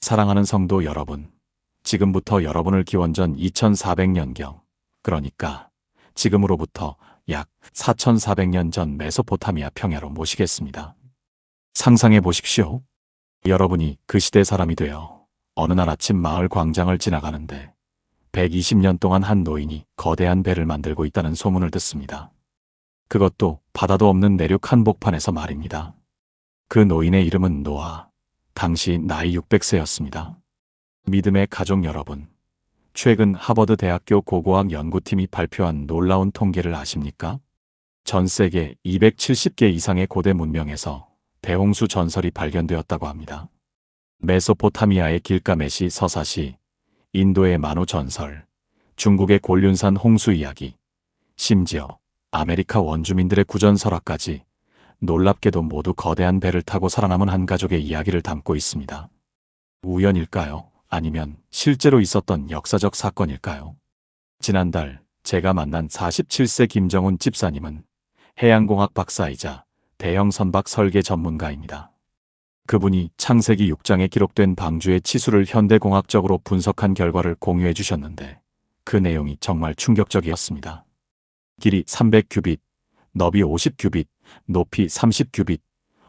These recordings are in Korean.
사랑하는 성도 여러분, 지금부터 여러분을 기원전 2400년경, 그러니까 지금으로부터 약 4400년 전 메소포타미아 평야로 모시겠습니다. 상상해 보십시오. 여러분이 그 시대 사람이 되어 어느 날 아침 마을 광장을 지나가는데 120년 동안 한 노인이 거대한 배를 만들고 있다는 소문을 듣습니다. 그것도 바다도 없는 내륙 한복판에서 말입니다. 그 노인의 이름은 노아. 당시 나이 600세였습니다. 믿음의 가족 여러분, 최근 하버드 대학교 고고학 연구팀이 발표한 놀라운 통계를 아십니까? 전 세계 270개 이상의 고대 문명에서 대홍수 전설이 발견되었다고 합니다. 메소포타미아의 길가메시 서사시, 인도의 만호 전설, 중국의 곤륜산 홍수 이야기, 심지어 아메리카 원주민들의 구전 설화까지 놀랍게도 모두 거대한 배를 타고 살아남은 한 가족의 이야기를 담고 있습니다. 우연일까요? 아니면 실제로 있었던 역사적 사건일까요? 지난달 제가 만난 47세 김정훈 집사님은 해양공학 박사이자 대형 선박 설계 전문가입니다. 그분이 창세기 6장에 기록된 방주의 치수를 현대공학적으로 분석한 결과를 공유해 주셨는데 그 내용이 정말 충격적이었습니다. 길이 300규빗, 너비 50규빗, 높이 30규빗,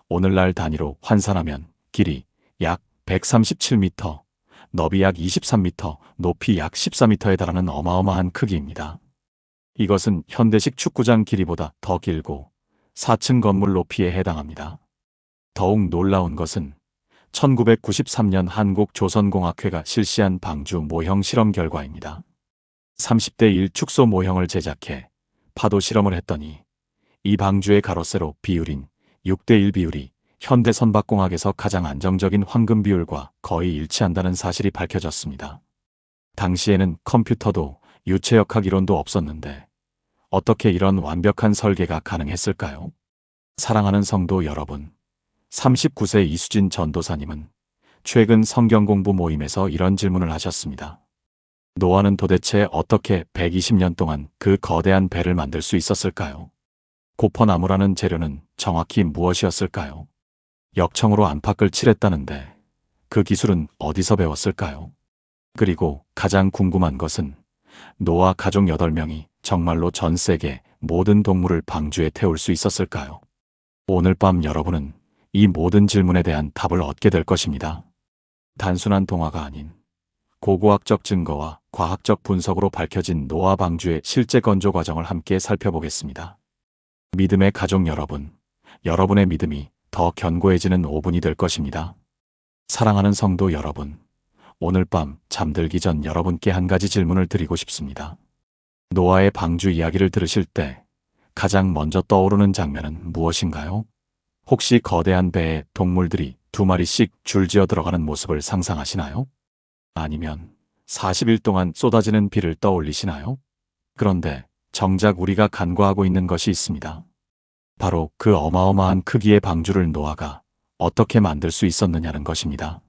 오늘날 단위로 환산하면 길이 약 137m, 너비 약 23m, 높이 약 14m에 달하는 어마어마한 크기입니다. 이것은 현대식 축구장 길이보다 더 길고 4층 건물 높이에 해당합니다. 더욱 놀라운 것은 1993년 한국조선공학회가 실시한 방주 모형 실험 결과입니다. 30대 1 축소 모형을 제작해 파도 실험을 했더니 이 방주의 가로세로 비율인 6대 1 비율이 현대 선박공학에서 가장 안정적인 황금 비율과 거의 일치한다는 사실이 밝혀졌습니다. 당시에는 컴퓨터도 유체역학 이론도 없었는데 어떻게 이런 완벽한 설계가 가능했을까요? 사랑하는 성도 여러분, 39세 이수진 전도사님은 최근 성경 공부 모임에서 이런 질문을 하셨습니다. 노아는 도대체 어떻게 120년 동안 그 거대한 배를 만들 수 있었을까요? 고퍼나무라는 재료는 정확히 무엇이었을까요? 역청으로 안팎을 칠했다는데 그 기술은 어디서 배웠을까요? 그리고 가장 궁금한 것은 노아 가족 8명이 정말로 전 세계 모든 동물을 방주에 태울 수 있었을까요? 오늘 밤 여러분은 이 모든 질문에 대한 답을 얻게 될 것입니다. 단순한 동화가 아닌 고고학적 증거와 과학적 분석으로 밝혀진 노아 방주의 실제 건조 과정을 함께 살펴보겠습니다. 믿음의 가족 여러분, 여러분의 믿음이 더 견고해지는 5분이 될 것입니다. 사랑하는 성도 여러분, 오늘 밤 잠들기 전 여러분께 한 가지 질문을 드리고 싶습니다. 노아의 방주 이야기를 들으실 때 가장 먼저 떠오르는 장면은 무엇인가요? 혹시 거대한 배에 동물들이 2마리씩 줄지어 들어가는 모습을 상상하시나요? 아니면 40일 동안 쏟아지는 비를 떠올리시나요? 그런데 정작 우리가 간과하고 있는 것이 있습니다. 바로 그 어마어마한 크기의 방주를 노아가 어떻게 만들 수 있었느냐는 것입니다.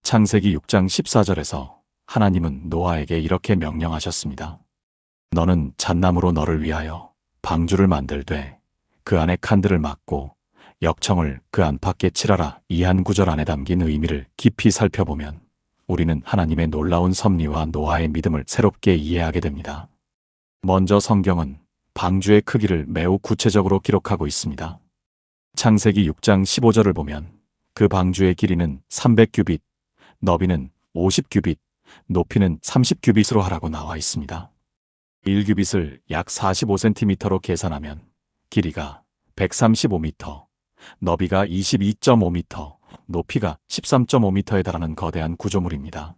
창세기 6장 14절에서 하나님은 노아에게 이렇게 명령하셨습니다. 너는 잣나무로 너를 위하여 방주를 만들되 그 안에 칸들을 막고 역청을 그 안팎에 칠하라. 이 한 구절 안에 담긴 의미를 깊이 살펴보면 우리는 하나님의 놀라운 섭리와 노아의 믿음을 새롭게 이해하게 됩니다. 먼저 성경은 방주의 크기를 매우 구체적으로 기록하고 있습니다. 창세기 6장 15절을 보면 그 방주의 길이는 300규빗, 너비는 50규빗, 높이는 30규빗으로 하라고 나와 있습니다. 1규빗을 약 45cm로 계산하면 길이가 135m, 너비가 22.5m, 높이가 13.5m에 달하는 거대한 구조물입니다.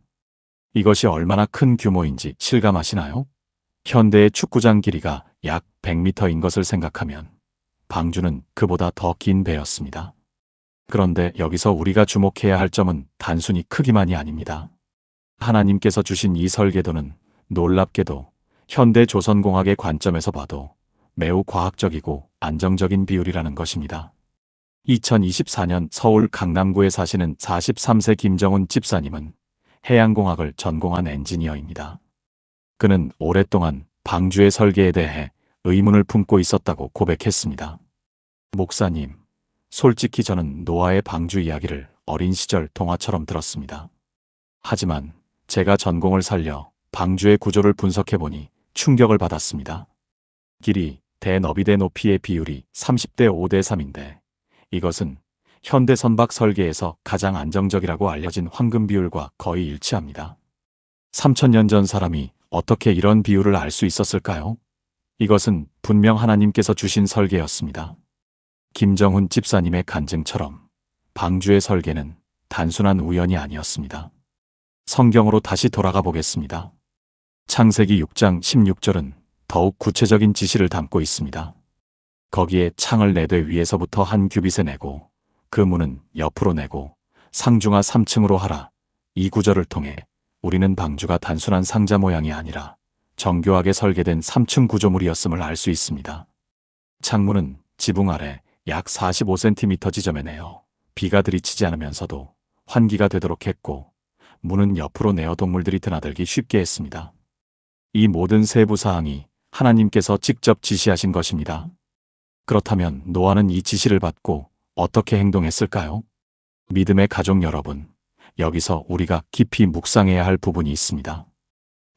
이것이 얼마나 큰 규모인지 실감하시나요? 현대의 축구장 길이가 약 100m인 것을 생각하면 방주는 그보다 더 긴 배였습니다. 그런데 여기서 우리가 주목해야 할 점은 단순히 크기만이 아닙니다. 하나님께서 주신 이 설계도는 놀랍게도 현대 조선공학의 관점에서 봐도 매우 과학적이고 안정적인 비율이라는 것입니다. 2024년 서울 강남구에 사시는 43세 김정훈 집사님은 해양공학을 전공한 엔지니어입니다. 그는 오랫동안 방주의 설계에 대해 의문을 품고 있었다고 고백했습니다. 목사님, 솔직히 저는 노아의 방주 이야기를 어린 시절 동화처럼 들었습니다. 하지만 제가 전공을 살려 방주의 구조를 분석해보니 충격을 받았습니다. 길이 대 너비 대 높이의 비율이 30대 5대 3인데 이것은 현대 선박 설계에서 가장 안정적이라고 알려진 황금 비율과 거의 일치합니다. 3000년 전 사람이 어떻게 이런 비율을 알 수 있었을까요? 이것은 분명 하나님께서 주신 설계였습니다. 김정훈 집사님의 간증처럼 방주의 설계는 단순한 우연이 아니었습니다. 성경으로 다시 돌아가 보겠습니다. 창세기 6장 16절은 더욱 구체적인 지시를 담고 있습니다. 거기에 창을 내되 위에서부터 한 규빗에 내고 그 문은 옆으로 내고 상중하 3층으로 하라. 이 구절을 통해 우리는 방주가 단순한 상자 모양이 아니라 정교하게 설계된 3층 구조물이었음을 알 수 있습니다. 창문은 지붕 아래 약 45cm 지점에 내어 비가 들이치지 않으면서도 환기가 되도록 했고 문은 옆으로 내어 동물들이 드나들기 쉽게 했습니다. 이 모든 세부 사항이 하나님께서 직접 지시하신 것입니다. 그렇다면 노아는 이 지시를 받고 어떻게 행동했을까요? 믿음의 가족 여러분, 여기서 우리가 깊이 묵상해야 할 부분이 있습니다.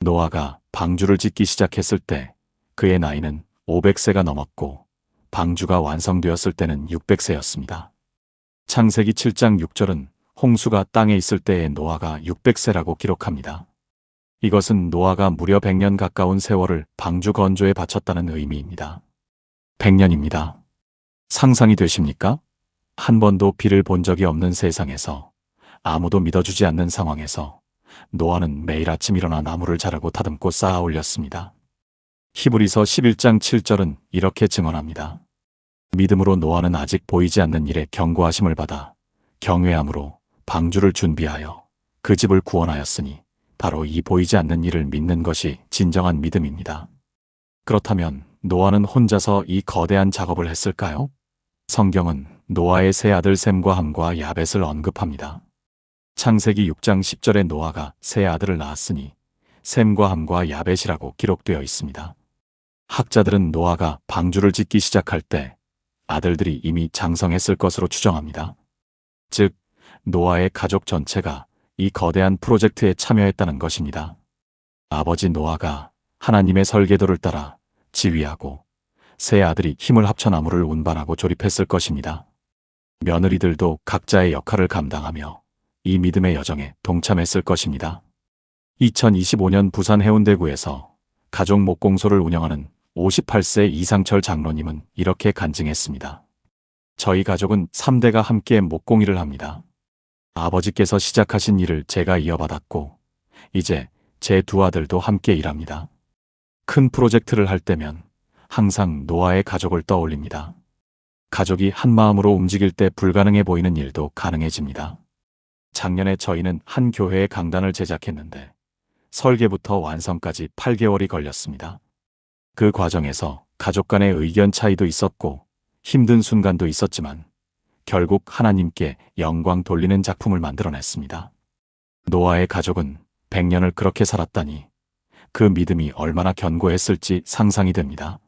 노아가 방주를 짓기 시작했을 때 그의 나이는 500세가 넘었고 방주가 완성되었을 때는 600세였습니다. 창세기 7장 6절은 홍수가 땅에 있을 때의 노아가 600세라고 기록합니다. 이것은 노아가 무려 100년 가까운 세월을 방주 건조에 바쳤다는 의미입니다. 100년입니다. 상상이 되십니까? 한 번도 비를 본 적이 없는 세상에서 아무도 믿어주지 않는 상황에서 노아는 매일 아침 일어나 나무를 자르고 다듬고 쌓아 올렸습니다. 히브리서 11장 7절은 이렇게 증언합니다. 믿음으로 노아는 아직 보이지 않는 일에 경고하심을 받아 경외함으로 방주를 준비하여 그 집을 구원하였으니 바로 이 보이지 않는 일을 믿는 것이 진정한 믿음입니다. 그렇다면 노아는 혼자서 이 거대한 작업을 했을까요? 성경은 노아의 세 아들 셈과 함과 야벳을 언급합니다. 창세기 6장 10절에 노아가 세 아들을 낳았으니 셈과 함과 야벳이라고 기록되어 있습니다. 학자들은 노아가 방주를 짓기 시작할 때 아들들이 이미 장성했을 것으로 추정합니다. 즉, 노아의 가족 전체가 이 거대한 프로젝트에 참여했다는 것입니다. 아버지 노아가 하나님의 설계도를 따라 지휘하고 세 아들이 힘을 합쳐 나무를 운반하고 조립했을 것입니다. 며느리들도 각자의 역할을 감당하며 이 믿음의 여정에 동참했을 것입니다. 2025년 부산 해운대구에서 가족 목공소를 운영하는 58세 이상철 장로님은 이렇게 간증했습니다. 저희 가족은 3대가 함께 목공일을 합니다. 아버지께서 시작하신 일을 제가 이어받았고 이제 제 두 아들도 함께 일합니다. 큰 프로젝트를 할 때면 항상 노아의 가족을 떠올립니다. 가족이 한마음으로 움직일 때 불가능해 보이는 일도 가능해집니다. 작년에 저희는 한 교회의 강단을 제작했는데 설계부터 완성까지 8개월이 걸렸습니다. 그 과정에서 가족 간의 의견 차이도 있었고 힘든 순간도 있었지만 결국 하나님께 영광 돌리는 작품을 만들어냈습니다. 노아의 가족은 100년을 그렇게 살았다니 그 믿음이 얼마나 견고했을지 상상이 됩니다.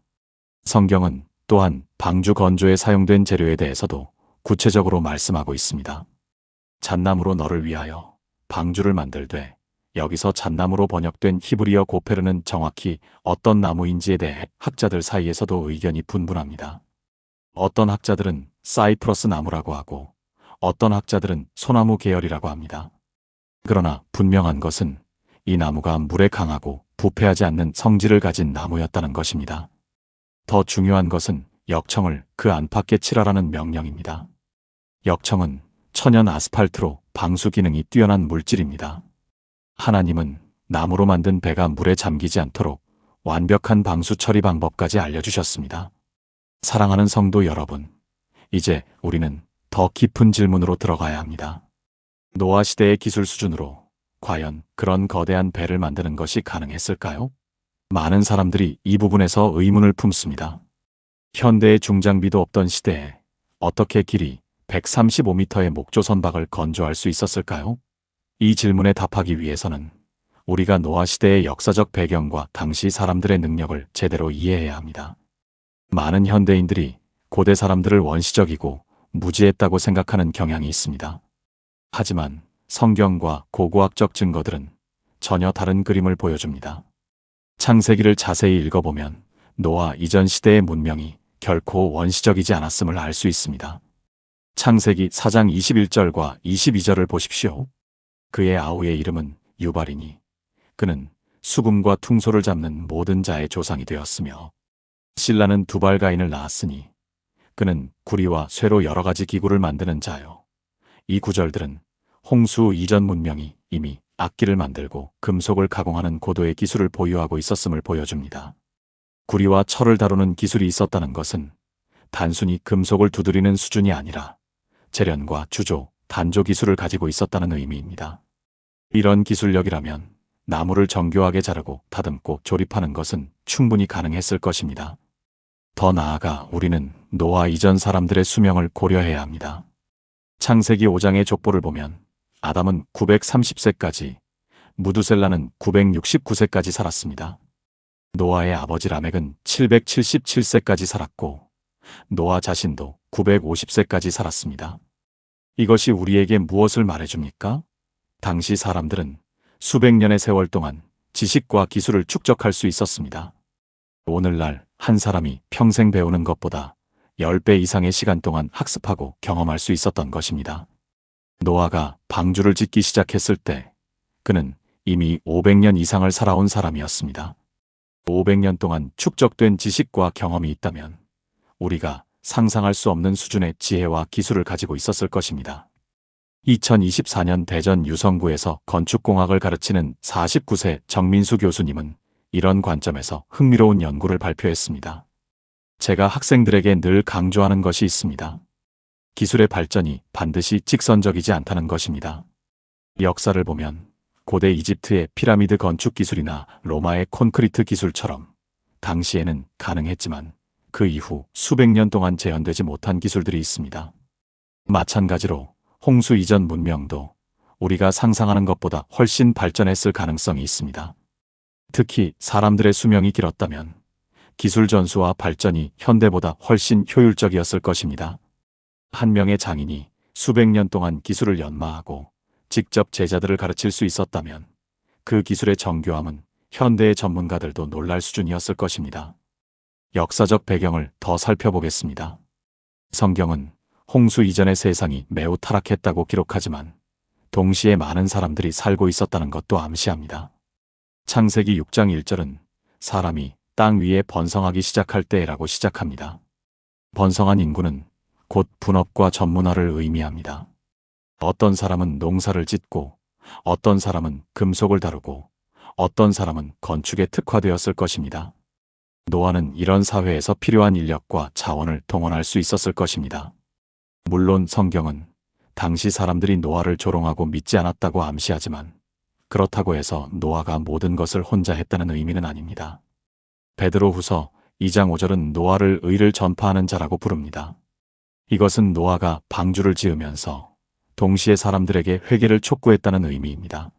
성경은 또한 방주 건조에 사용된 재료에 대해서도 구체적으로 말씀하고 있습니다. 잣나무로 너를 위하여 방주를 만들되, 여기서 잣나무로 번역된 히브리어 고페르는 정확히 어떤 나무인지에 대해 학자들 사이에서도 의견이 분분합니다. 어떤 학자들은 사이프러스 나무라고 하고 어떤 학자들은 소나무 계열이라고 합니다. 그러나 분명한 것은 이 나무가 물에 강하고 부패하지 않는 성질을 가진 나무였다는 것입니다. 더 중요한 것은 역청을 그 안팎에 칠하라는 명령입니다. 역청은 천연 아스팔트로 방수 기능이 뛰어난 물질입니다. 하나님은 나무로 만든 배가 물에 잠기지 않도록 완벽한 방수 처리 방법까지 알려주셨습니다. 사랑하는 성도 여러분, 이제 우리는 더 깊은 질문으로 들어가야 합니다. 노아 시대의 기술 수준으로 과연 그런 거대한 배를 만드는 것이 가능했을까요? 많은 사람들이 이 부분에서 의문을 품습니다. 현대의 중장비도 없던 시대에 어떻게 길이 135m의 목조 선박을 건조할 수 있었을까요? 이 질문에 답하기 위해서는 우리가 노아 시대의 역사적 배경과 당시 사람들의 능력을 제대로 이해해야 합니다. 많은 현대인들이 고대 사람들을 원시적이고 무지했다고 생각하는 경향이 있습니다. 하지만 성경과 고고학적 증거들은 전혀 다른 그림을 보여줍니다. 창세기를 자세히 읽어보면 노아 이전 시대의 문명이 결코 원시적이지 않았음을 알 수 있습니다. 창세기 4장 21절과 22절을 보십시오. 그의 아우의 이름은 유발이니 그는 수금과 퉁소를 잡는 모든 자의 조상이 되었으며 실라는 두발가인을 낳았으니 그는 구리와 쇠로 여러 가지 기구를 만드는 자요. 이 구절들은 홍수 이전 문명이 이미 악기를 만들고 금속을 가공하는 고도의 기술을 보유하고 있었음을 보여줍니다. 구리와 철을 다루는 기술이 있었다는 것은 단순히 금속을 두드리는 수준이 아니라 재련과 주조, 단조 기술을 가지고 있었다는 의미입니다. 이런 기술력이라면 나무를 정교하게 자르고 다듬고 조립하는 것은 충분히 가능했을 것입니다. 더 나아가 우리는 노아 이전 사람들의 수명을 고려해야 합니다. 창세기 5장의 족보를 보면 아담은 930세까지, 무두셀라는 969세까지 살았습니다. 노아의 아버지 라멕은 777세까지 살았고 노아 자신도 950세까지 살았습니다. 이것이 우리에게 무엇을 말해줍니까? 당시 사람들은 수백 년의 세월 동안 지식과 기술을 축적할 수 있었습니다. 오늘날 한 사람이 평생 배우는 것보다 10배 이상의 시간 동안 학습하고 경험할 수 있었던 것입니다. 노아가 방주를 짓기 시작했을 때 그는 이미 500년 이상을 살아온 사람이었습니다. 500년 동안 축적된 지식과 경험이 있다면 우리가 상상할 수 없는 수준의 지혜와 기술을 가지고 있었을 것입니다. 2024년 대전 유성구에서 건축공학을 가르치는 49세 정민수 교수님은 이런 관점에서 흥미로운 연구를 발표했습니다. 제가 학생들에게 늘 강조하는 것이 있습니다. 기술의 발전이 반드시 직선적이지 않다는 것입니다. 역사를 보면 고대 이집트의 피라미드 건축 기술이나 로마의 콘크리트 기술처럼 당시에는 가능했지만 그 이후 수백 년 동안 재현되지 못한 기술들이 있습니다. 마찬가지로 홍수 이전 문명도 우리가 상상하는 것보다 훨씬 발전했을 가능성이 있습니다. 특히 사람들의 수명이 길었다면 기술 전수와 발전이 현대보다 훨씬 효율적이었을 것입니다. 한 명의 장인이 수백 년 동안 기술을 연마하고 직접 제자들을 가르칠 수 있었다면 그 기술의 정교함은 현대의 전문가들도 놀랄 수준이었을 것입니다. 역사적 배경을 더 살펴보겠습니다. 성경은 홍수 이전의 세상이 매우 타락했다고 기록하지만 동시에 많은 사람들이 살고 있었다는 것도 암시합니다. 창세기 6장 1절은 사람이 땅 위에 번성하기 시작할 때라고 시작합니다. 번성한 인구는 곧 분업과 전문화를 의미합니다. 어떤 사람은 농사를 짓고 어떤 사람은 금속을 다루고 어떤 사람은 건축에 특화되었을 것입니다. 노아는 이런 사회에서 필요한 인력과 자원을 동원할 수 있었을 것입니다. 물론 성경은 당시 사람들이 노아를 조롱하고 믿지 않았다고 암시하지만 그렇다고 해서 노아가 모든 것을 혼자 했다는 의미는 아닙니다. 베드로후서 2장 5절은 노아를 의를 전파하는 자라고 부릅니다. 이것은 노아가 방주를 지으면서 동시에 사람들에게 회개를 촉구했다는 의미입니다.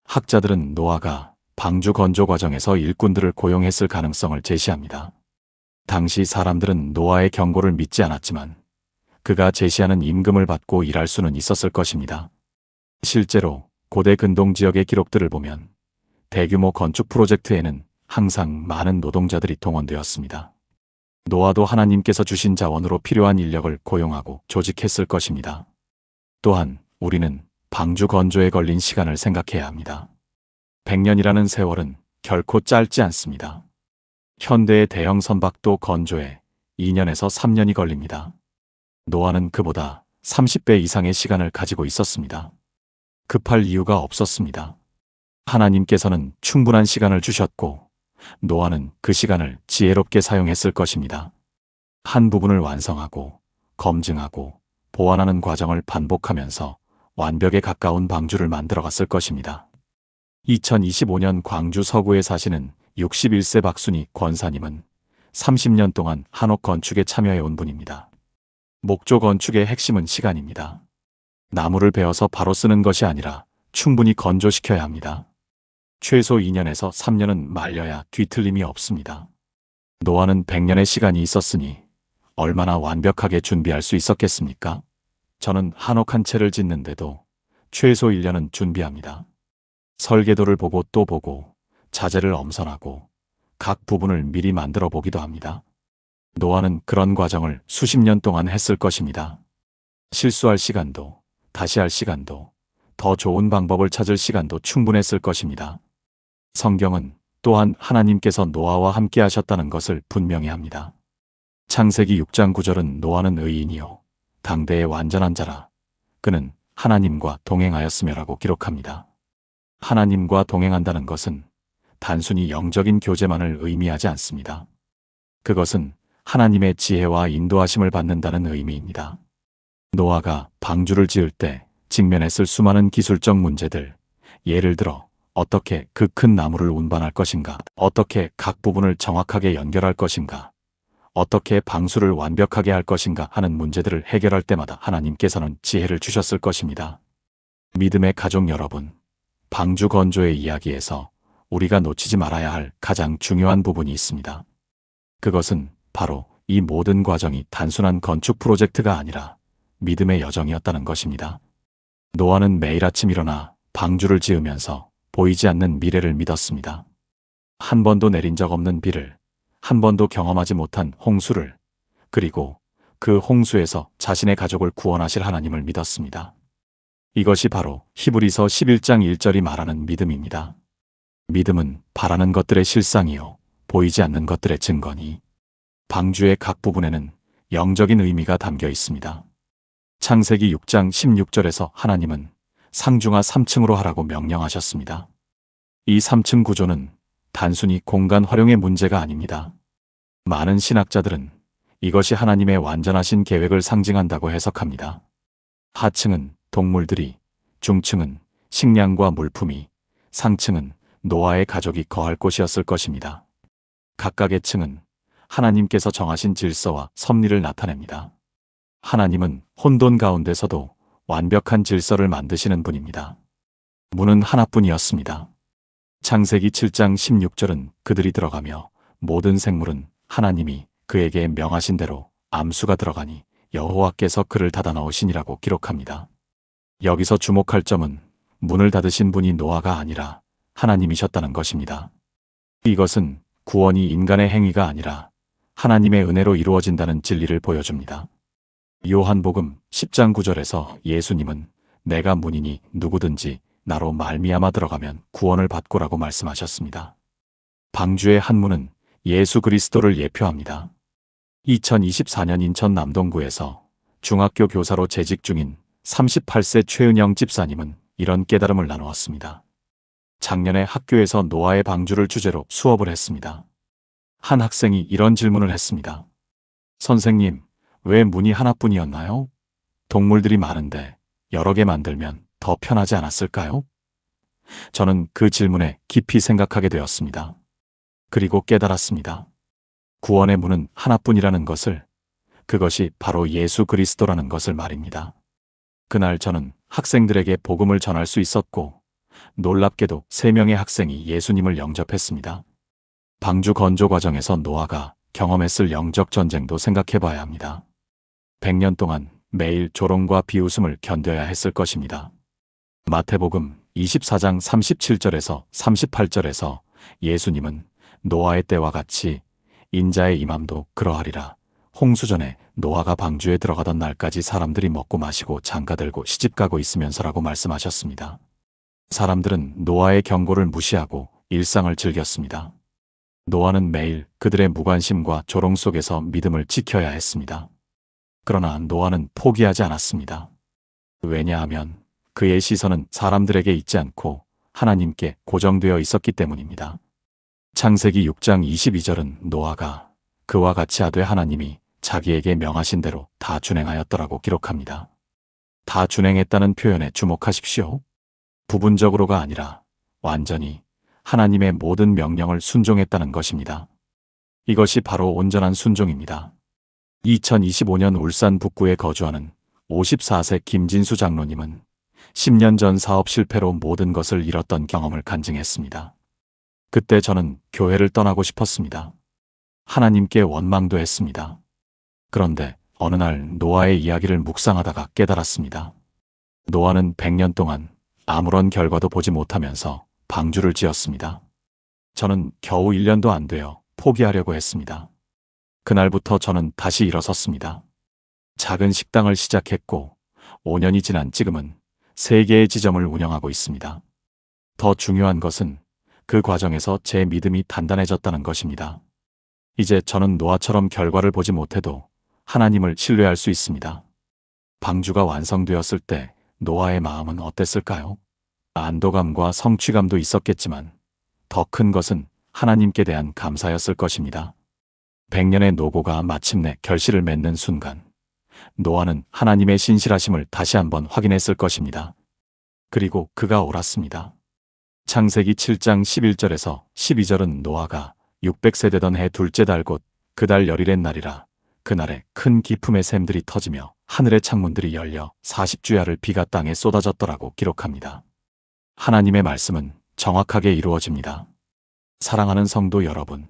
학자들은 노아가 방주 건조 과정에서 일꾼들을 고용했을 가능성을 제시합니다. 당시 사람들은 노아의 경고를 믿지 않았지만 그가 제시하는 임금을 받고 일할 수는 있었을 것입니다. 실제로 고대 근동 지역의 기록들을 보면 대규모 건축 프로젝트에는 항상 많은 노동자들이 동원되었습니다. 노아도 하나님께서 주신 자원으로 필요한 인력을 고용하고 조직했을 것입니다. 또한 우리는 방주 건조에 걸린 시간을 생각해야 합니다. 100년이라는 세월은 결코 짧지 않습니다. 현대의 대형 선박도 건조에 2년에서 3년이 걸립니다. 노아는 그보다 30배 이상의 시간을 가지고 있었습니다. 급할 이유가 없었습니다. 하나님께서는 충분한 시간을 주셨고 노아는 그 시간을 지혜롭게 사용했을 것입니다. 한 부분을 완성하고 검증하고 보완하는 과정을 반복하면서 완벽에 가까운 방주를 만들어갔을 것입니다. 2025년 광주 서구에 사시는 61세 박순희 권사님은 30년 동안 한옥 건축에 참여해온 분입니다. 목조 건축의 핵심은 시간입니다. 나무를 베어서 바로 쓰는 것이 아니라 충분히 건조시켜야 합니다. 최소 2년에서 3년은 말려야 뒤틀림이 없습니다. 노아는 100년의 시간이 있었으니 얼마나 완벽하게 준비할 수 있었겠습니까? 저는 한옥 한 채를 짓는데도 최소 1년은 준비합니다. 설계도를 보고 또 보고 자재를 엄선하고 각 부분을 미리 만들어 보기도 합니다. 노아는 그런 과정을 수십 년 동안 했을 것입니다. 실수할 시간도, 다시 할 시간도, 더 좋은 방법을 찾을 시간도 충분했을 것입니다. 성경은 또한 하나님께서 노아와 함께 하셨다는 것을 분명히 합니다. 창세기 6장 9절은 노아는 의인이요 당대의 완전한 자라 그는 하나님과 동행하였으며라고 기록합니다. 하나님과 동행한다는 것은 단순히 영적인 교제만을 의미하지 않습니다. 그것은 하나님의 지혜와 인도하심을 받는다는 의미입니다. 노아가 방주를 지을 때 직면했을 수많은 기술적 문제들, 예를 들어 어떻게 그 큰 나무를 운반할 것인가, 어떻게 각 부분을 정확하게 연결할 것인가, 어떻게 방수를 완벽하게 할 것인가 하는 문제들을 해결할 때마다 하나님께서는 지혜를 주셨을 것입니다. 믿음의 가족 여러분, 방주 건조의 이야기에서 우리가 놓치지 말아야 할 가장 중요한 부분이 있습니다. 그것은 바로 이 모든 과정이 단순한 건축 프로젝트가 아니라 믿음의 여정이었다는 것입니다. 노아는 매일 아침 일어나 방주를 지으면서 보이지 않는 미래를 믿었습니다. 한 번도 내린 적 없는 비를, 한 번도 경험하지 못한 홍수를, 그리고 그 홍수에서 자신의 가족을 구원하실 하나님을 믿었습니다. 이것이 바로 히브리서 11장 1절이 말하는 믿음입니다. 믿음은 바라는 것들의 실상이요 보이지 않는 것들의 증거니 방주의 각 부분에는 영적인 의미가 담겨 있습니다. 창세기 6장 16절에서 하나님은 상중하 3층으로 하라고 명령하셨습니다. 이 3층 구조는 단순히 공간 활용의 문제가 아닙니다. 많은 신학자들은 이것이 하나님의 완전하신 계획을 상징한다고 해석합니다. 하층은 동물들이, 중층은 식량과 물품이, 상층은 노아의 가족이 거할 곳이었을 것입니다. 각각의 층은 하나님께서 정하신 질서와 섭리를 나타냅니다. 하나님은 혼돈 가운데서도 완벽한 질서를 만드시는 분입니다. 문은 하나뿐이었습니다. 창세기 7장 16절은 그들이 들어가며 모든 생물은 하나님이 그에게 명하신 대로 암수가 들어가니 여호와께서 그를 닫아 넣으시니라고 기록합니다. 여기서 주목할 점은 문을 닫으신 분이 노아가 아니라 하나님이셨다는 것입니다. 이것은 구원이 인간의 행위가 아니라 하나님의 은혜로 이루어진다는 진리를 보여줍니다. 요한복음 10장 9절에서 예수님은 내가 문이니 누구든지 나로 말미암아 들어가면 구원을 받고라고 말씀하셨습니다. 방주의 한 문은 예수 그리스도를 예표합니다. 2024년 인천 남동구에서 중학교 교사로 재직 중인 38세 최은영 집사님은 이런 깨달음을 나누었습니다. 작년에 학교에서 노아의 방주를 주제로 수업을 했습니다. 한 학생이 이런 질문을 했습니다. 선생님, 왜 문이 하나뿐이었나요? 동물들이 많은데 여러 개 만들면 더 편하지 않았을까요? 저는 그 질문에 깊이 생각하게 되었습니다. 그리고 깨달았습니다. 구원의 문은 하나뿐이라는 것을, 그것이 바로 예수 그리스도라는 것을 말입니다. 그날 저는 학생들에게 복음을 전할 수 있었고 놀랍게도 3명의 학생이 예수님을 영접했습니다. 방주 건조 과정에서 노아가 경험했을 영적 전쟁도 생각해 봐야 합니다. 100년 동안 매일 조롱과 비웃음을 견뎌야 했을 것입니다. 마태복음 24장 37절에서 38절에서 예수님은 노아의 때와 같이 인자의 임함도 그러하리라. 홍수 전에 노아가 방주에 들어가던 날까지 사람들이 먹고 마시고 장가들고 시집가고 있으면서라고 말씀하셨습니다. 사람들은 노아의 경고를 무시하고 일상을 즐겼습니다. 노아는 매일 그들의 무관심과 조롱 속에서 믿음을 지켜야 했습니다. 그러나 노아는 포기하지 않았습니다. 왜냐하면 그의 시선은 사람들에게 있지 않고 하나님께 고정되어 있었기 때문입니다. 창세기 6장 22절은 노아가 그와 같이 하되 하나님이 자기에게 명하신 대로 다 준행하였더라고 기록합니다. 다 준행했다는 표현에 주목하십시오. 부분적으로가 아니라 완전히 하나님의 모든 명령을 순종했다는 것입니다. 이것이 바로 온전한 순종입니다. 2025년 울산 북구에 거주하는 54세 김진수 장로님은 10년 전 사업 실패로 모든 것을 잃었던 경험을 간증했습니다. 그때 저는 교회를 떠나고 싶었습니다. 하나님께 원망도 했습니다. 그런데 어느 날 노아의 이야기를 묵상하다가 깨달았습니다. 노아는 100년 동안 아무런 결과도 보지 못하면서 방주를 지었습니다. 저는 겨우 1년도 안 되어 포기하려고 했습니다. 그날부터 저는 다시 일어섰습니다. 작은 식당을 시작했고 5년이 지난 지금은 3개의 지점을 운영하고 있습니다. 더 중요한 것은 그 과정에서 제 믿음이 단단해졌다는 것입니다. 이제 저는 노아처럼 결과를 보지 못해도 하나님을 신뢰할 수 있습니다. 방주가 완성되었을 때 노아의 마음은 어땠을까요? 안도감과 성취감도 있었겠지만 더 큰 것은 하나님께 대한 감사였을 것입니다. 100년의 노고가 마침내 결실을 맺는 순간 노아는 하나님의 신실하심을 다시 한번 확인했을 것입니다. 그리고 그가 옳았습니다. 창세기 7장 11절에서 12절은 노아가 600세 되던 해 둘째 달 곧 그 달 열일의 날이라 그날에 큰 기품의 샘들이 터지며 하늘의 창문들이 열려 40주야를 비가 땅에 쏟아졌더라고 기록합니다. 하나님의 말씀은 정확하게 이루어집니다. 사랑하는 성도 여러분,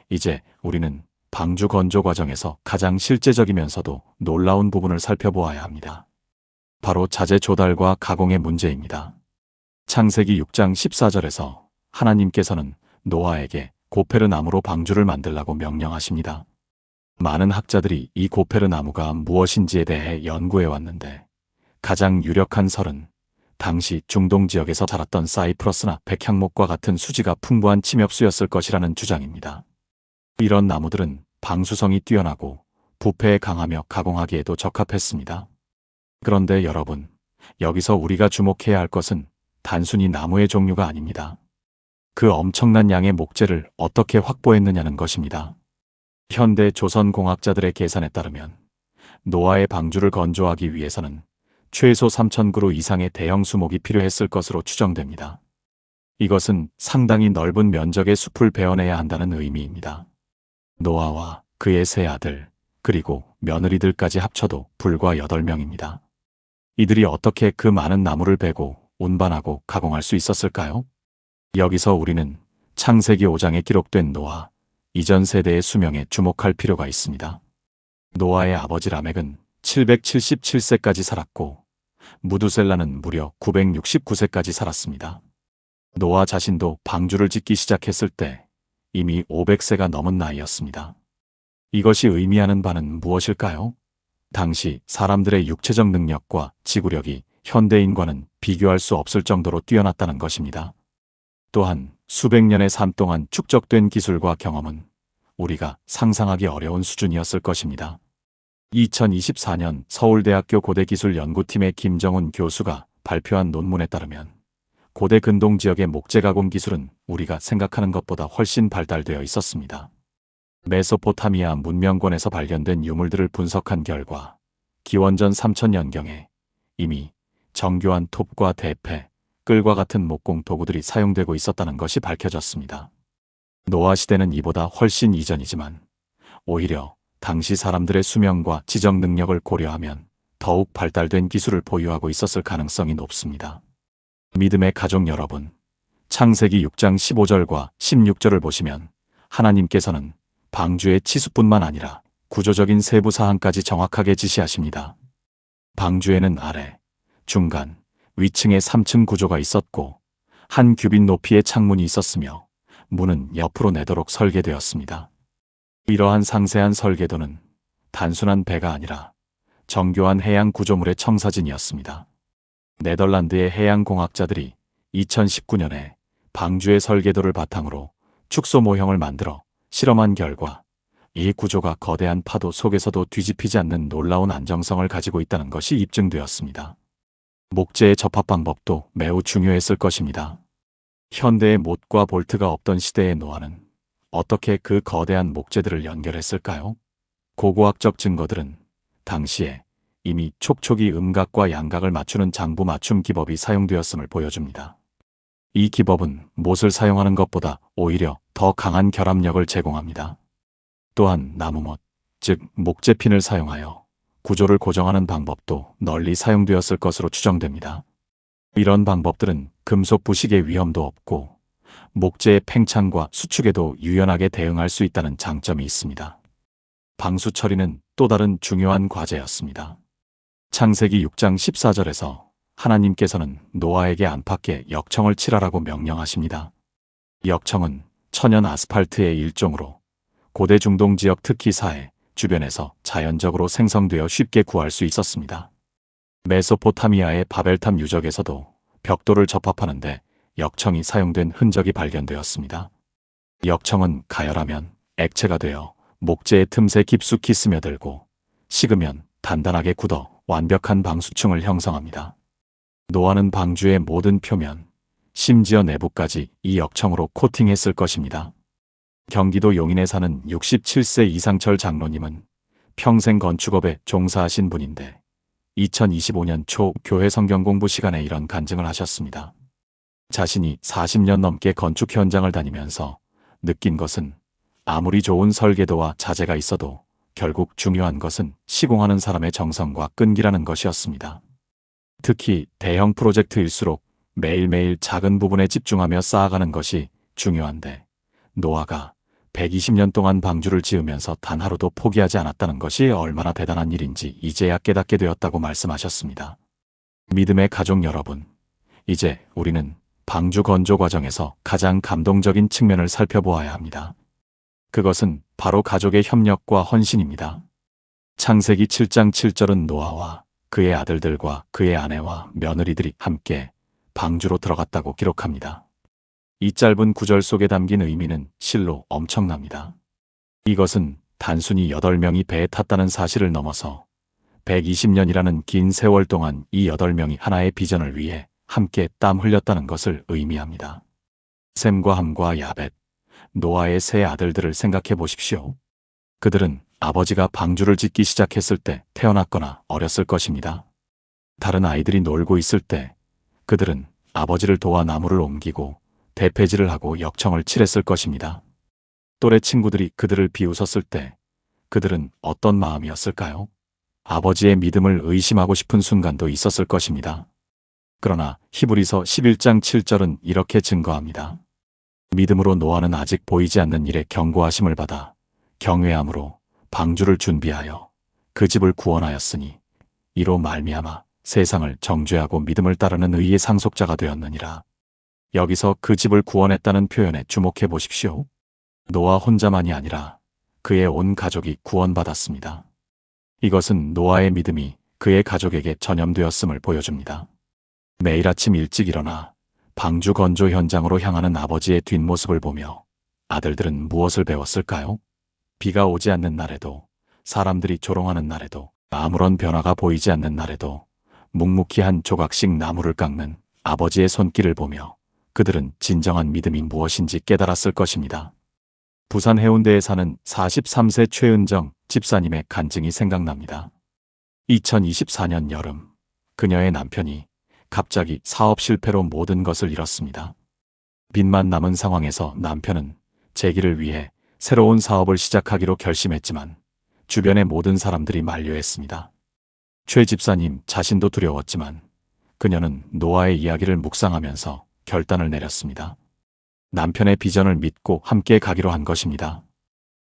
이제 우리는 방주 건조 과정에서 가장 실제적이면서도 놀라운 부분을 살펴보아야 합니다. 바로 자재 조달과 가공의 문제입니다. 창세기 6장 14절에서 하나님께서는 노아에게 고페르 나무로 방주를 만들라고 명령하십니다. 많은 학자들이 이 고페르 나무가 무엇인지에 대해 연구해 왔는데 가장 유력한 설은 당시 중동 지역에서 자랐던 사이프러스나 백향목과 같은 수지가 풍부한 침엽수였을 것이라는 주장입니다. 이런 나무들은 방수성이 뛰어나고 부패에 강하며 가공하기에도 적합했습니다. 그런데 여러분, 여기서 우리가 주목해야 할 것은 단순히 나무의 종류가 아닙니다. 그 엄청난 양의 목재를 어떻게 확보했느냐는 것입니다. 현대 조선 공학자들의 계산에 따르면 노아의 방주를 건조하기 위해서는 최소 3,000그루 이상의 대형 수목이 필요했을 것으로 추정됩니다. 이것은 상당히 넓은 면적의 숲을 베어내야 한다는 의미입니다. 노아와 그의 세 아들, 그리고 며느리들까지 합쳐도 불과 8명입니다. 이들이 어떻게 그 많은 나무를 베고 운반하고 가공할 수 있었을까요? 여기서 우리는 창세기 5장에 기록된 노아 이전 세대의 수명에 주목할 필요가 있습니다. 노아의 아버지 라멕은 777세까지 살았고 무두셀라는 무려 969세까지 살았습니다. 노아 자신도 방주를 짓기 시작했을 때 이미 500세가 넘은 나이였습니다. 이것이 의미하는 바는 무엇일까요? 당시 사람들의 육체적 능력과 지구력이 현대인과는 비교할 수 없을 정도로 뛰어났다는 것입니다. 또한 수백 년의 삶 동안 축적된 기술과 경험은 우리가 상상하기 어려운 수준이었을 것입니다. 2024년 서울대학교 고대기술연구팀의 김정훈 교수가 발표한 논문에 따르면 고대 근동 지역의 목재 가공 기술은 우리가 생각하는 것보다 훨씬 발달되어 있었습니다. 메소포타미아 문명권에서 발견된 유물들을 분석한 결과 기원전 3000년경에 이미 정교한 톱과 대패, 끌과 같은 목공 도구들이 사용되고 있었다는 것이 밝혀졌습니다. 노아 시대는 이보다 훨씬 이전이지만 오히려 당시 사람들의 수명과 지적 능력을 고려하면 더욱 발달된 기술을 보유하고 있었을 가능성이 높습니다. 믿음의 가족 여러분, 창세기 6장 15절과 16절을 보시면 하나님께서는 방주의 치수뿐만 아니라 구조적인 세부 사항까지 정확하게 지시하십니다. 방주에는 아래, 중간, 위층에 3층 구조가 있었고 한 규빗 높이의 창문이 있었으며 문은 옆으로 내도록 설계되었습니다. 이러한 상세한 설계도는 단순한 배가 아니라 정교한 해양 구조물의 청사진이었습니다. 네덜란드의 해양공학자들이 2019년에 방주의 설계도를 바탕으로 축소 모형을 만들어 실험한 결과 이 구조가 거대한 파도 속에서도 뒤집히지 않는 놀라운 안정성을 가지고 있다는 것이 입증되었습니다. 목재의 접합 방법도 매우 중요했을 것입니다. 현대의 못과 볼트가 없던 시대의 노아는 어떻게 그 거대한 목재들을 연결했을까요? 고고학적 증거들은 당시에 이미 촉촉이 음각과 양각을 맞추는 장부 맞춤 기법이 사용되었음을 보여줍니다. 이 기법은 못을 사용하는 것보다 오히려 더 강한 결합력을 제공합니다. 또한 나무못, 즉 목재핀을 사용하여 구조를 고정하는 방법도 널리 사용되었을 것으로 추정됩니다. 이런 방법들은 금속 부식의 위험도 없고 목재의 팽창과 수축에도 유연하게 대응할 수 있다는 장점이 있습니다. 방수 처리는 또 다른 중요한 과제였습니다. 창세기 6장 14절에서 하나님께서는 노아에게 안팎에 역청을 칠하라고 명령하십니다. 역청은 천연 아스팔트의 일종으로 고대 중동 지역 특히 사해 주변에서 자연적으로 생성되어 쉽게 구할 수 있었습니다. 메소포타미아의 바벨탑 유적에서도 벽돌을 접합하는데 역청이 사용된 흔적이 발견되었습니다. 역청은 가열하면 액체가 되어 목재의 틈새 깊숙이 스며들고 식으면 단단하게 굳어 완벽한 방수층을 형성합니다. 노아는 방주의 모든 표면, 심지어 내부까지 이 역청으로 코팅했을 것입니다. 경기도 용인에 사는 67세 이상철 장로님은 평생 건축업에 종사하신 분인데 2025년 초 교회 성경 공부 시간에 이런 간증을 하셨습니다. 자신이 40년 넘게 건축 현장을 다니면서 느낀 것은 아무리 좋은 설계도와 자재가 있어도 결국 중요한 것은 시공하는 사람의 정성과 끈기라는 것이었습니다. 특히 대형 프로젝트일수록 매일매일 작은 부분에 집중하며 쌓아가는 것이 중요한데 노아가 120년 동안 방주를 지으면서 단 하루도 포기하지 않았다는 것이 얼마나 대단한 일인지 이제야 깨닫게 되었다고 말씀하셨습니다. 믿음의 가족 여러분, 이제 우리는 방주 건조 과정에서 가장 감동적인 측면을 살펴보아야 합니다. 그것은 바로 가족의 협력과 헌신입니다. 창세기 7장 7절은 노아와 그의 아들들과 그의 아내와 며느리들이 함께 방주로 들어갔다고 기록합니다. 이 짧은 구절 속에 담긴 의미는 실로 엄청납니다. 이것은 단순히 8명이 배에 탔다는 사실을 넘어서 120년이라는 긴 세월 동안 이 8명이 하나의 비전을 위해 함께 땀 흘렸다는 것을 의미합니다. 셈과 함과 야벳, 노아의 세 아들들을 생각해 보십시오. 그들은 아버지가 방주를 짓기 시작했을 때 태어났거나 어렸을 것입니다. 다른 아이들이 놀고 있을 때 그들은 아버지를 도와 나무를 옮기고 대패질을 하고 역청을 칠했을 것입니다. 또래 친구들이 그들을 비웃었을 때 그들은 어떤 마음이었을까요? 아버지의 믿음을 의심하고 싶은 순간도 있었을 것입니다. 그러나 히브리서 11장 7절은 이렇게 증거합니다. 믿음으로 노아는 아직 보이지 않는 일에 경고하심을 받아 경외함으로 방주를 준비하여 그 집을 구원하였으니 이로 말미암아 세상을 정죄하고 믿음을 따르는 의의 상속자가 되었느니라. 여기서 그 집을 구원했다는 표현에 주목해 보십시오. 노아 혼자만이 아니라 그의 온 가족이 구원받았습니다. 이것은 노아의 믿음이 그의 가족에게 전염되었음을 보여줍니다. 매일 아침 일찍 일어나 방주 건조 현장으로 향하는 아버지의 뒷모습을 보며 아들들은 무엇을 배웠을까요? 비가 오지 않는 날에도, 사람들이 조롱하는 날에도, 아무런 변화가 보이지 않는 날에도 묵묵히 한 조각씩 나무를 깎는 아버지의 손길을 보며 그들은 진정한 믿음이 무엇인지 깨달았을 것입니다. 부산 해운대에 사는 43세 최은정 집사님의 간증이 생각납니다. 2024년 여름, 그녀의 남편이 갑자기 사업 실패로 모든 것을 잃었습니다. 빚만 남은 상황에서 남편은 재기를 위해 새로운 사업을 시작하기로 결심했지만 주변의 모든 사람들이 만류했습니다. 최 집사님 자신도 두려웠지만 그녀는 노아의 이야기를 묵상하면서 결단을 내렸습니다. 남편의 비전을 믿고 함께 가기로 한 것입니다.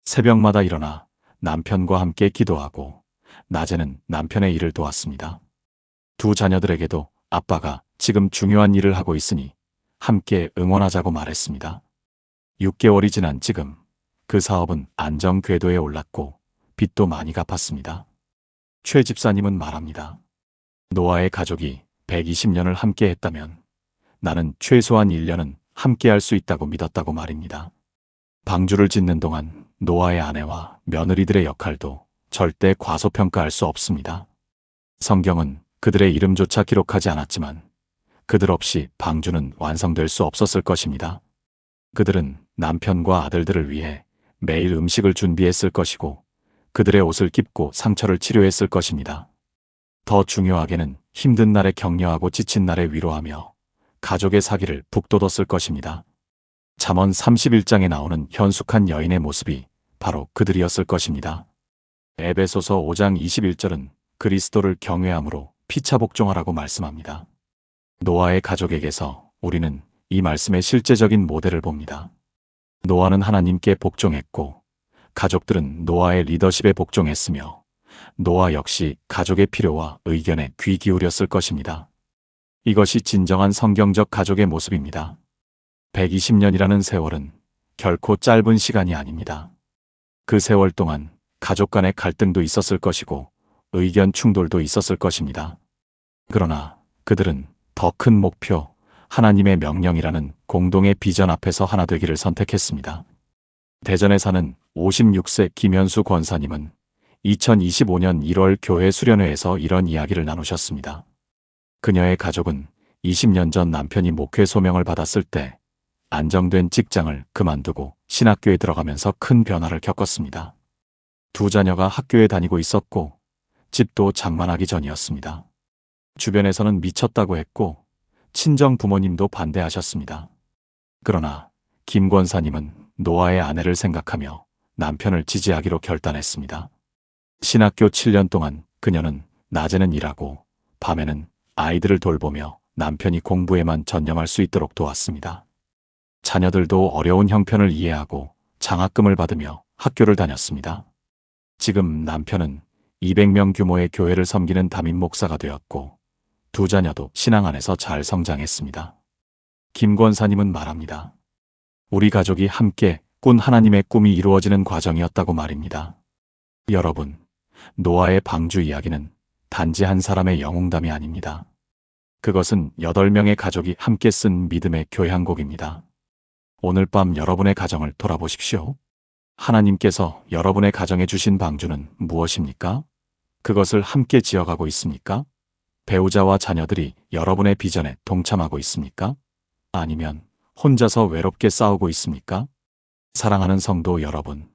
새벽마다 일어나 남편과 함께 기도하고 낮에는 남편의 일을 도왔습니다. 두 자녀들에게도 아빠가 지금 중요한 일을 하고 있으니 함께 응원하자고 말했습니다. 6개월이 지난 지금 그 사업은 안정 궤도에 올랐고 빚도 많이 갚았습니다. 최 집사님은 말합니다. 노아의 가족이 120년을 함께 했다면 나는 최소한 1년은 함께 할 수 있다고 믿었다고 말입니다. 방주를 짓는 동안 노아의 아내와 며느리들의 역할도 절대 과소평가할 수 없습니다. 성경은 그들의 이름조차 기록하지 않았지만 그들 없이 방주는 완성될 수 없었을 것입니다. 그들은 남편과 아들들을 위해 매일 음식을 준비했을 것이고 그들의 옷을 깁고 상처를 치료했을 것입니다. 더 중요하게는 힘든 날에 격려하고 지친 날에 위로하며 가족의 사기를 북돋웠을 것입니다. 잠언 31장에 나오는 현숙한 여인의 모습이 바로 그들이었을 것입니다. 에베소서 5장 21절은 그리스도를 경외함으로 피차 복종하라고 말씀합니다. 노아의 가족에게서 우리는 이 말씀의 실제적인 모델을 봅니다. 노아는 하나님께 복종했고 가족들은 노아의 리더십에 복종했으며 노아 역시 가족의 필요와 의견에 귀 기울였을 것입니다. 이것이 진정한 성경적 가족의 모습입니다. 120년이라는 세월은 결코 짧은 시간이 아닙니다. 그 세월 동안 가족 간의 갈등도 있었을 것이고 의견 충돌도 있었을 것입니다. 그러나 그들은 더 큰 목표, 하나님의 명령이라는 공동의 비전 앞에서 하나 되기를 선택했습니다. 대전에 사는 56세 김현수 권사님은 2025년 1월 교회 수련회에서 이런 이야기를 나누셨습니다. 그녀의 가족은 20년 전 남편이 목회 소명을 받았을 때 안정된 직장을 그만두고 신학교에 들어가면서 큰 변화를 겪었습니다. 두 자녀가 학교에 다니고 있었고 집도 장만하기 전이었습니다. 주변에서는 미쳤다고 했고 친정 부모님도 반대하셨습니다. 그러나 김 권사님은 노아의 아내를 생각하며 남편을 지지하기로 결단했습니다. 신학교 7년 동안 그녀는 낮에는 일하고 밤에는 아이들을 돌보며 남편이 공부에만 전념할 수 있도록 도왔습니다. 자녀들도 어려운 형편을 이해하고 장학금을 받으며 학교를 다녔습니다. 지금 남편은 200명 규모의 교회를 섬기는 담임 목사가 되었고 두 자녀도 신앙 안에서 잘 성장했습니다. 김 권사님은 말합니다. 우리 가족이 함께 꾼 하나님의 꿈이 이루어지는 과정이었다고 말입니다. 여러분, 노아의 방주 이야기는 단지 한 사람의 영웅담이 아닙니다. 그것은 8명의 가족이 함께 쓴 믿음의 교향곡입니다. 오늘 밤 여러분의 가정을 돌아보십시오. 하나님께서 여러분의 가정에 주신 방주는 무엇입니까? 그것을 함께 지어가고 있습니까? 배우자와 자녀들이 여러분의 비전에 동참하고 있습니까? 아니면 혼자서 외롭게 싸우고 있습니까? 사랑하는 성도 여러분,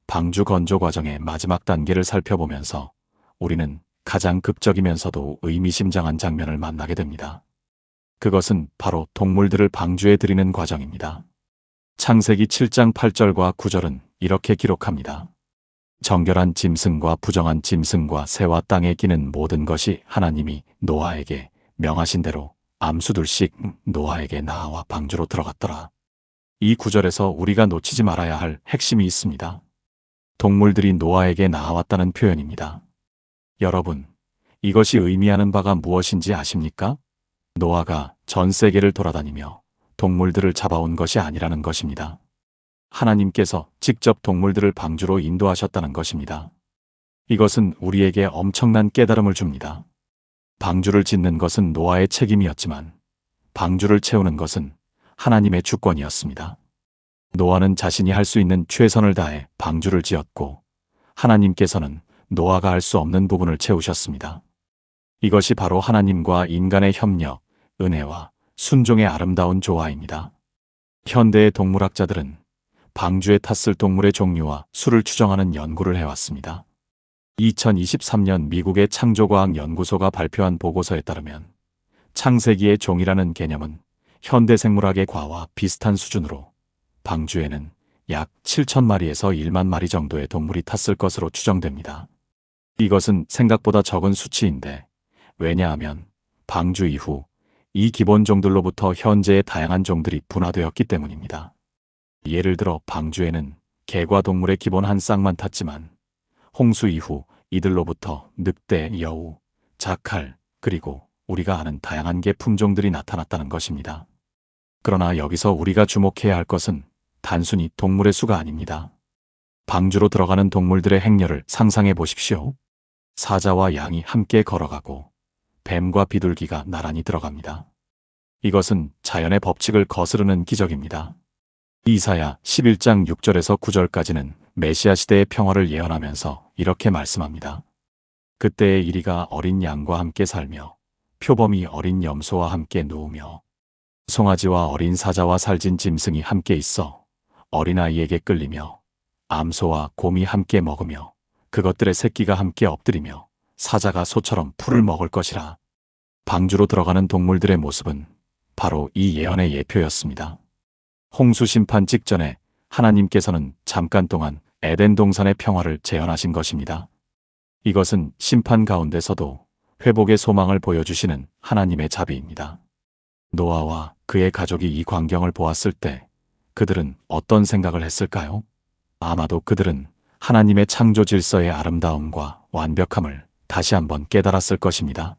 방주 건조 과정의 마지막 단계를 살펴보면서 우리는 가장 극적이면서도 의미심장한 장면을 만나게 됩니다. 그것은 바로 동물들을 방주에 들이는 과정입니다. 창세기 7장 8절과 9절은 이렇게 기록합니다. 정결한 짐승과 부정한 짐승과 새와 땅에 기는 모든 것이 하나님이 노아에게 명하신 대로 암수둘씩 노아에게 나아와 방주로 들어갔더라. 이 구절에서 우리가 놓치지 말아야 할 핵심이 있습니다. 동물들이 노아에게 나아왔다는 표현입니다. 여러분, 이것이 의미하는 바가 무엇인지 아십니까? 노아가 전 세계를 돌아다니며 동물들을 잡아온 것이 아니라는 것입니다. 하나님께서 직접 동물들을 방주로 인도하셨다는 것입니다. 이것은 우리에게 엄청난 깨달음을 줍니다. 방주를 짓는 것은 노아의 책임이었지만 방주를 채우는 것은 하나님의 주권이었습니다. 노아는 자신이 할 수 있는 최선을 다해 방주를 지었고 하나님께서는 노아가 할 수 없는 부분을 채우셨습니다. 이것이 바로 하나님과 인간의 협력, 은혜와 순종의 아름다운 조화입니다. 현대의 동물학자들은 방주에 탔을 동물의 종류와 수를 추정하는 연구를 해왔습니다. 2023년 미국의 창조과학연구소가 발표한 보고서에 따르면 창세기의 종이라는 개념은 현대생물학의 과와 비슷한 수준으로 방주에는 약 7,000마리에서 1만 마리 정도의 동물이 탔을 것으로 추정됩니다. 이것은 생각보다 적은 수치인데 왜냐하면 방주 이후 이 기본 종들로부터 현재의 다양한 종들이 분화되었기 때문입니다. 예를 들어 방주에는 개과 동물의 기본 한 쌍만 탔지만 홍수 이후 이들로부터 늑대, 여우, 자칼, 그리고 우리가 아는 다양한 개 품종들이 나타났다는 것입니다. 그러나 여기서 우리가 주목해야 할 것은 단순히 동물의 수가 아닙니다. 방주로 들어가는 동물들의 행렬을 상상해 보십시오. 사자와 양이 함께 걸어가고 뱀과 비둘기가 나란히 들어갑니다. 이것은 자연의 법칙을 거스르는 기적입니다. 이사야 11장 6절에서 9절까지는 메시아 시대의 평화를 예언하면서 이렇게 말씀합니다. 그때의 이리가 어린 양과 함께 살며 표범이 어린 염소와 함께 누우며 송아지와 어린 사자와 살진 짐승이 함께 있어 어린아이에게 끌리며 암소와 곰이 함께 먹으며 그것들의 새끼가 함께 엎드리며 사자가 소처럼 풀을 먹을 것이라. 방주로 들어가는 동물들의 모습은 바로 이 예언의 예표였습니다. 홍수 심판 직전에 하나님께서는 잠깐 동안 에덴 동산의 평화를 재현하신 것입니다. 이것은 심판 가운데서도 회복의 소망을 보여주시는 하나님의 자비입니다. 노아와 그의 가족이 이 광경을 보았을 때 그들은 어떤 생각을 했을까요? 아마도 그들은 하나님의 창조 질서의 아름다움과 완벽함을 다시 한번 깨달았을 것입니다.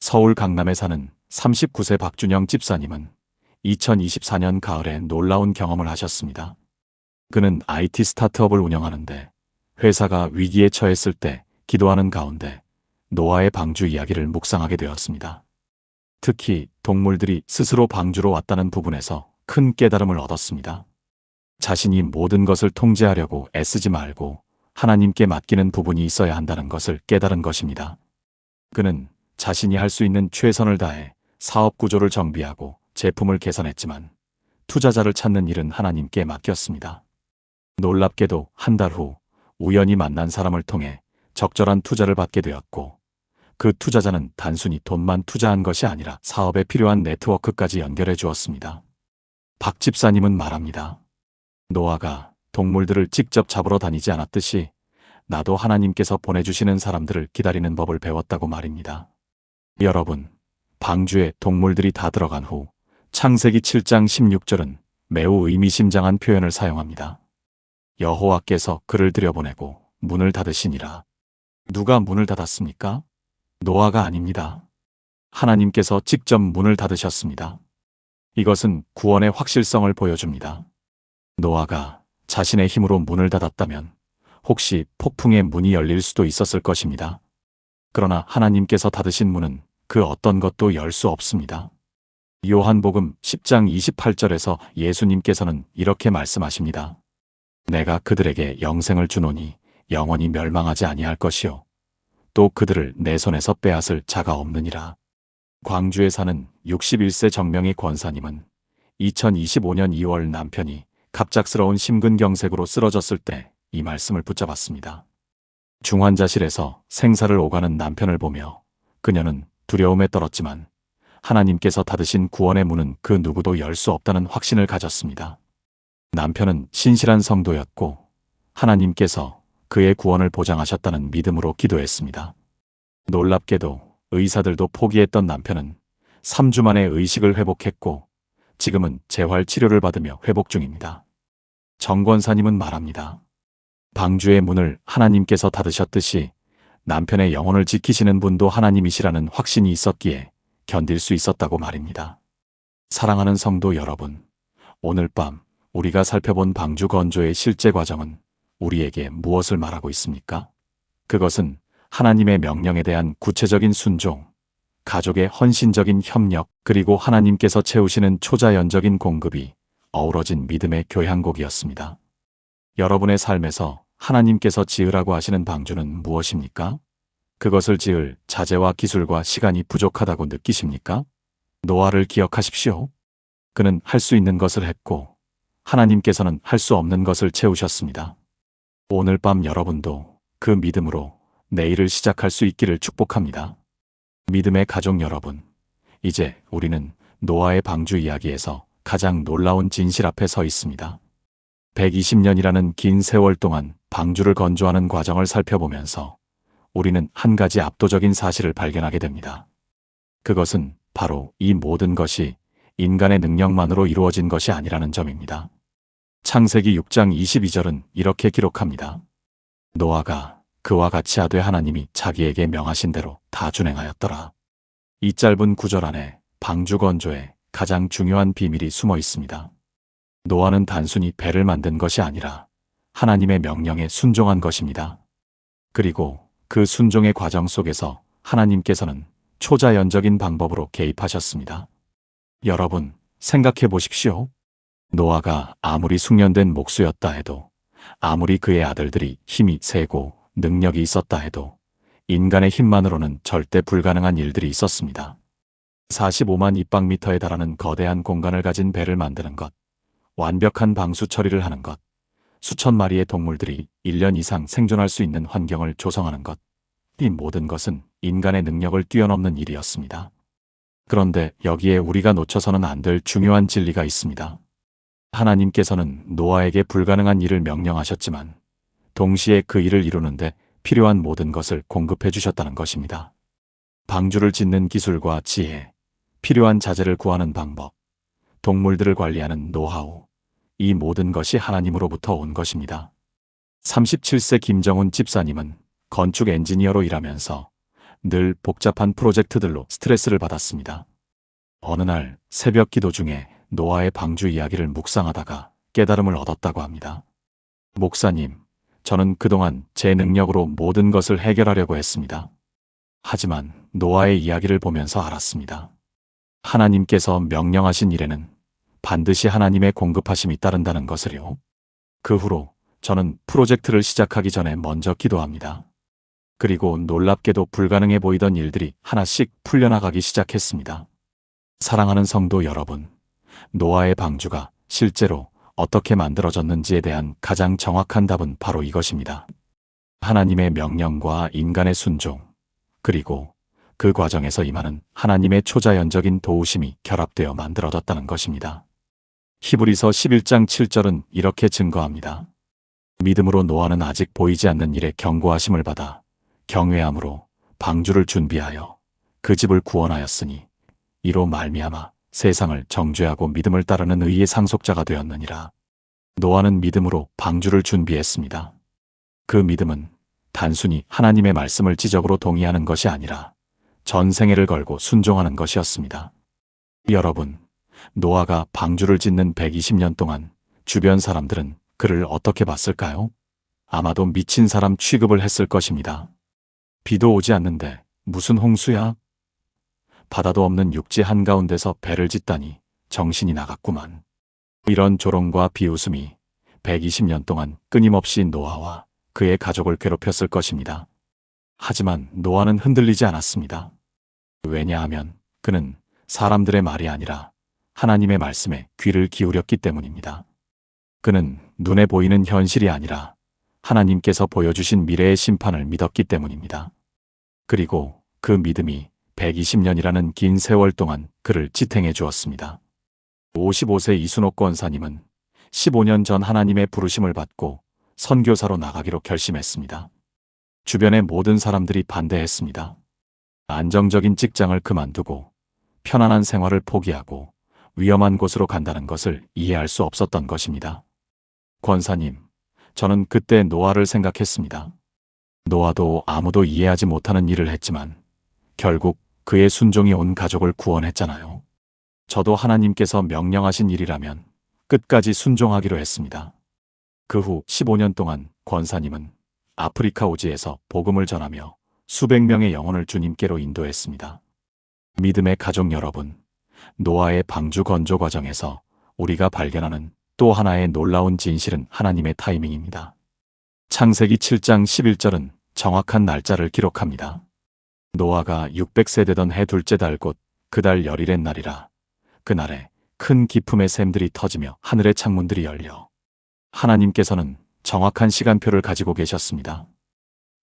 서울 강남에 사는 39세 박준영 집사님은 2024년 가을에 놀라운 경험을 하셨습니다. 그는 IT 스타트업을 운영하는데 회사가 위기에 처했을 때 기도하는 가운데 노아의 방주 이야기를 묵상하게 되었습니다. 특히 동물들이 스스로 방주로 왔다는 부분에서 큰 깨달음을 얻었습니다. 자신이 모든 것을 통제하려고 애쓰지 말고 하나님께 맡기는 부분이 있어야 한다는 것을 깨달은 것입니다. 그는 자신이 할 수 있는 최선을 다해 사업 구조를 정비하고 제품을 개선했지만 투자자를 찾는 일은 하나님께 맡겼습니다. 놀랍게도 한 달 후 우연히 만난 사람을 통해 적절한 투자를 받게 되었고 그 투자자는 단순히 돈만 투자한 것이 아니라 사업에 필요한 네트워크까지 연결해 주었습니다. 박 집사님은 말합니다. 노아가 동물들을 직접 잡으러 다니지 않았듯이 나도 하나님께서 보내주시는 사람들을 기다리는 법을 배웠다고 말입니다. 여러분, 방주에 동물들이 다 들어간 후 창세기 7장 16절은 매우 의미심장한 표현을 사용합니다. 여호와께서 그를 들여보내고 문을 닫으시니라. 누가 문을 닫았습니까? 노아가 아닙니다. 하나님께서 직접 문을 닫으셨습니다. 이것은 구원의 확실성을 보여줍니다. 노아가 자신의 힘으로 문을 닫았다면 혹시 폭풍의 문이 열릴 수도 있었을 것입니다. 그러나 하나님께서 닫으신 문은 그 어떤 것도 열 수 없습니다. 요한복음 10장 28절에서 예수님께서는 이렇게 말씀하십니다. 내가 그들에게 영생을 주노니 영원히 멸망하지 아니할 것이요 또 그들을 내 손에서 빼앗을 자가 없느니라. 광주에 사는 61세 정명희 권사님은 2025년 2월 남편이 갑작스러운 심근경색으로 쓰러졌을 때 이 말씀을 붙잡았습니다. 중환자실에서 생사를 오가는 남편을 보며 그녀는 두려움에 떨었지만 하나님께서 닫으신 구원의 문은 그 누구도 열 수 없다는 확신을 가졌습니다. 남편은 신실한 성도였고 하나님께서 그의 구원을 보장하셨다는 믿음으로 기도했습니다. 놀랍게도 의사들도 포기했던 남편은 3주 만에 의식을 회복했고 지금은 재활 치료를 받으며 회복 중입니다. 정 권사님은 말합니다. 방주의 문을 하나님께서 닫으셨듯이 남편의 영혼을 지키시는 분도 하나님이시라는 확신이 있었기에 견딜 수 있었다고 말입니다. 사랑하는 성도 여러분, 오늘 밤 우리가 살펴본 방주 건조의 실제 과정은 우리에게 무엇을 말하고 있습니까? 그것은 하나님의 명령에 대한 구체적인 순종, 가족의 헌신적인 협력, 그리고 하나님께서 채우시는 초자연적인 공급이 어우러진 믿음의 교향곡이었습니다. 여러분의 삶에서 하나님께서 지으라고 하시는 방주는 무엇입니까? 그것을 지을 자재와 기술과 시간이 부족하다고 느끼십니까? 노아를 기억하십시오. 그는 할 수 있는 것을 했고 하나님께서는 할 수 없는 것을 채우셨습니다. 오늘 밤 여러분도 그 믿음으로 내일을 시작할 수 있기를 축복합니다. 믿음의 가족 여러분, 이제 우리는 노아의 방주 이야기에서 가장 놀라운 진실 앞에 서 있습니다. 120년이라는 긴 세월 동안 방주를 건조하는 과정을 살펴보면서 우리는 한 가지 압도적인 사실을 발견하게 됩니다. 그것은 바로 이 모든 것이 인간의 능력만으로 이루어진 것이 아니라는 점입니다. 창세기 6장 22절은 이렇게 기록합니다. 노아가 그와 같이 하되 하나님이 자기에게 명하신 대로 다 준행하였더라. 이 짧은 구절 안에 방주 건조에 가장 중요한 비밀이 숨어 있습니다. 노아는 단순히 배를 만든 것이 아니라 하나님의 명령에 순종한 것입니다. 그리고 그 순종의 과정 속에서 하나님께서는 초자연적인 방법으로 개입하셨습니다. 여러분, 생각해 보십시오. 노아가 아무리 숙련된 목수였다 해도, 아무리 그의 아들들이 힘이 세고 능력이 있었다 해도 인간의 힘만으로는 절대 불가능한 일들이 있었습니다. 45만 입방미터에 달하는 거대한 공간을 가진 배를 만드는 것, 완벽한 방수 처리를 하는 것, 수천 마리의 동물들이 1년 이상 생존할 수 있는 환경을 조성하는 것, 이 모든 것은 인간의 능력을 뛰어넘는 일이었습니다. 그런데 여기에 우리가 놓쳐서는 안 될 중요한 진리가 있습니다. 하나님께서는 노아에게 불가능한 일을 명령하셨지만 동시에 그 일을 이루는데 필요한 모든 것을 공급해 주셨다는 것입니다. 방주를 짓는 기술과 지혜, 필요한 자재를 구하는 방법, 동물들을 관리하는 노하우, 이 모든 것이 하나님으로부터 온 것입니다. 37세 김정훈 집사님은 건축 엔지니어로 일하면서 늘 복잡한 프로젝트들로 스트레스를 받았습니다. 어느 날 새벽 기도 중에 노아의 방주 이야기를 묵상하다가 깨달음을 얻었다고 합니다. 목사님, 저는 그동안 제 능력으로 모든 것을 해결하려고 했습니다. 하지만 노아의 이야기를 보면서 알았습니다. 하나님께서 명령하신 일에는 반드시 하나님의 공급하심이 따른다는 것을요. 그 후로 저는 프로젝트를 시작하기 전에 먼저 기도합니다. 그리고 놀랍게도 불가능해 보이던 일들이 하나씩 풀려나가기 시작했습니다. 사랑하는 성도 여러분, 노아의 방주가 실제로 어떻게 만들어졌는지에 대한 가장 정확한 답은 바로 이것입니다. 하나님의 명령과 인간의 순종, 그리고 그 과정에서 임하는 하나님의 초자연적인 도우심이 결합되어 만들어졌다는 것입니다. 히브리서 11장 7절은 이렇게 증거합니다. 믿음으로 노아는 아직 보이지 않는 일에 경고하심을 받아 경외함으로 방주를 준비하여 그 집을 구원하였으니 이로 말미암아 세상을 정죄하고 믿음을 따르는 의의 상속자가 되었느니라. 노아는 믿음으로 방주를 준비했습니다. 그 믿음은 단순히 하나님의 말씀을 지적으로 동의하는 것이 아니라 전생애를 걸고 순종하는 것이었습니다. 여러분, 노아가 방주를 짓는 120년 동안 주변 사람들은 그를 어떻게 봤을까요? 아마도 미친 사람 취급을 했을 것입니다. 비도 오지 않는데 무슨 홍수야? 바다도 없는 육지 한가운데서 배를 짓다니 정신이 나갔구만. 이런 조롱과 비웃음이 120년 동안 끊임없이 노아와 그의 가족을 괴롭혔을 것입니다. 하지만 노아는 흔들리지 않았습니다. 왜냐하면 그는 사람들의 말이 아니라 하나님의 말씀에 귀를 기울였기 때문입니다. 그는 눈에 보이는 현실이 아니라 하나님께서 보여주신 미래의 심판을 믿었기 때문입니다. 그리고 그 믿음이 120년이라는 긴 세월 동안 그를 지탱해 주었습니다. 55세 이순옥 권사님은 15년 전 하나님의 부르심을 받고 선교사로 나가기로 결심했습니다. 주변의 모든 사람들이 반대했습니다. 안정적인 직장을 그만두고 편안한 생활을 포기하고 위험한 곳으로 간다는 것을 이해할 수 없었던 것입니다. 권사님, 저는 그때 노아를 생각했습니다. 노아도 아무도 이해하지 못하는 일을 했지만 결국 그의 순종이 온 가족을 구원했잖아요. 저도 하나님께서 명령하신 일이라면 끝까지 순종하기로 했습니다. 그 후 15년 동안 권사님은 아프리카 오지에서 복음을 전하며 수백 명의 영혼을 주님께로 인도했습니다. 믿음의 가족 여러분, 노아의 방주 건조 과정에서 우리가 발견하는 또 하나의 놀라운 진실은 하나님의 타이밍입니다. 창세기 7장 11절은 정확한 날짜를 기록합니다. 노아가 600세 되던 해 둘째 달 곧 그 달 열일의 날이라. 그날에 큰 기품의 샘들이 터지며 하늘의 창문들이 열려. 하나님께서는 정확한 시간표를 가지고 계셨습니다.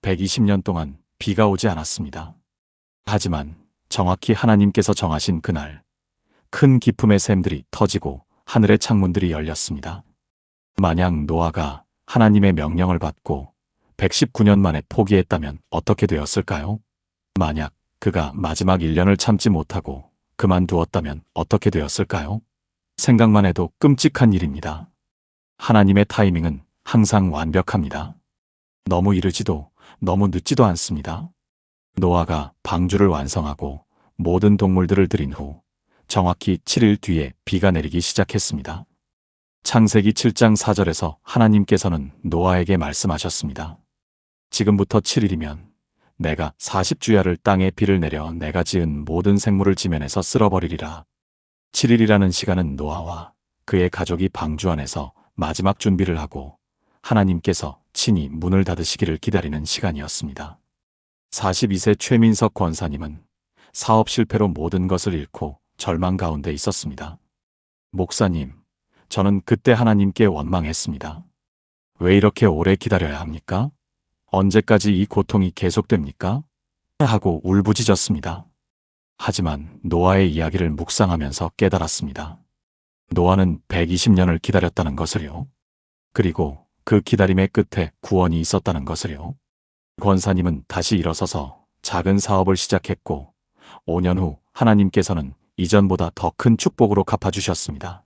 120년 동안 비가 오지 않았습니다. 하지만 정확히 하나님께서 정하신 그날, 큰 기품의 샘들이 터지고 하늘의 창문들이 열렸습니다. 만약 노아가 하나님의 명령을 받고 119년 만에 포기했다면 어떻게 되었을까요? 만약 그가 마지막 1년을 참지 못하고 그만두었다면 어떻게 되었을까요? 생각만 해도 끔찍한 일입니다. 하나님의 타이밍은 항상 완벽합니다. 너무 이르지도 너무 늦지도 않습니다. 노아가 방주를 완성하고 모든 동물들을 들인 후 정확히 7일 뒤에 비가 내리기 시작했습니다. 창세기 7장 4절에서 하나님께서는 노아에게 말씀하셨습니다. 지금부터 7일이면 내가 40주야를 땅에 비를 내려 내가 지은 모든 생물을 지면에서 쓸어버리리라. 7일이라는 시간은 노아와 그의 가족이 방주 안에서 마지막 준비를 하고 하나님께서 친히 문을 닫으시기를 기다리는 시간이었습니다. 42세 최민석 권사님은 사업 실패로 모든 것을 잃고 절망 가운데 있었습니다. 목사님, 저는 그때 하나님께 원망했습니다. 왜 이렇게 오래 기다려야 합니까? 언제까지 이 고통이 계속됩니까? 하고 울부짖었습니다. 하지만 노아의 이야기를 묵상하면서 깨달았습니다. 노아는 120년을 기다렸다는 것을요. 그리고 그 기다림의 끝에 구원이 있었다는 것을요. 권사님은 다시 일어서서 작은 사업을 시작했고 5년 후 하나님께서는 이전보다 더 큰 축복으로 갚아주셨습니다.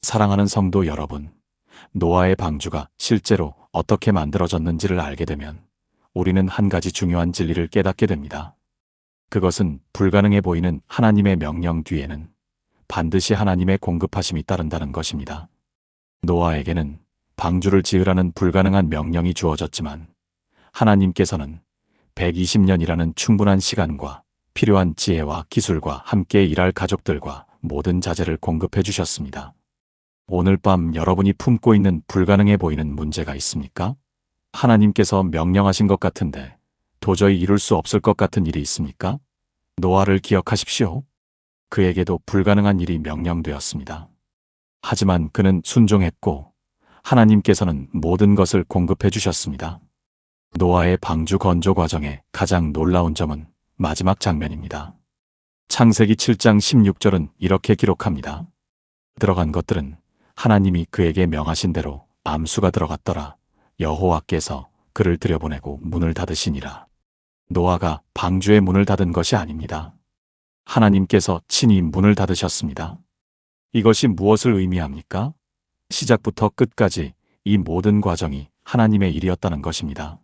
사랑하는 성도 여러분, 노아의 방주가 실제로 어떻게 만들어졌는지를 알게 되면 우리는 한 가지 중요한 진리를 깨닫게 됩니다. 그것은 불가능해 보이는 하나님의 명령 뒤에는 반드시 하나님의 공급하심이 따른다는 것입니다. 노아에게는 방주를 지으라는 불가능한 명령이 주어졌지만 하나님께서는 120년이라는 충분한 시간과 필요한 지혜와 기술과 함께 일할 가족들과 모든 자재를 공급해 주셨습니다. 오늘 밤 여러분이 품고 있는 불가능해 보이는 문제가 있습니까? 하나님께서 명령하신 것 같은데 도저히 이룰 수 없을 것 같은 일이 있습니까? 노아를 기억하십시오. 그에게도 불가능한 일이 명령되었습니다. 하지만 그는 순종했고 하나님께서는 모든 것을 공급해 주셨습니다. 노아의 방주 건조 과정의 가장 놀라운 점은 마지막 장면입니다. 창세기 7장 16절은 이렇게 기록합니다. 들어간 것들은 하나님이 그에게 명하신 대로 암수가 들어갔더라. 여호와께서 그를 들여보내고 문을 닫으시니라. 노아가 방주의 문을 닫은 것이 아닙니다. 하나님께서 친히 문을 닫으셨습니다. 이것이 무엇을 의미합니까? 시작부터 끝까지 이 모든 과정이 하나님의 일이었다는 것입니다.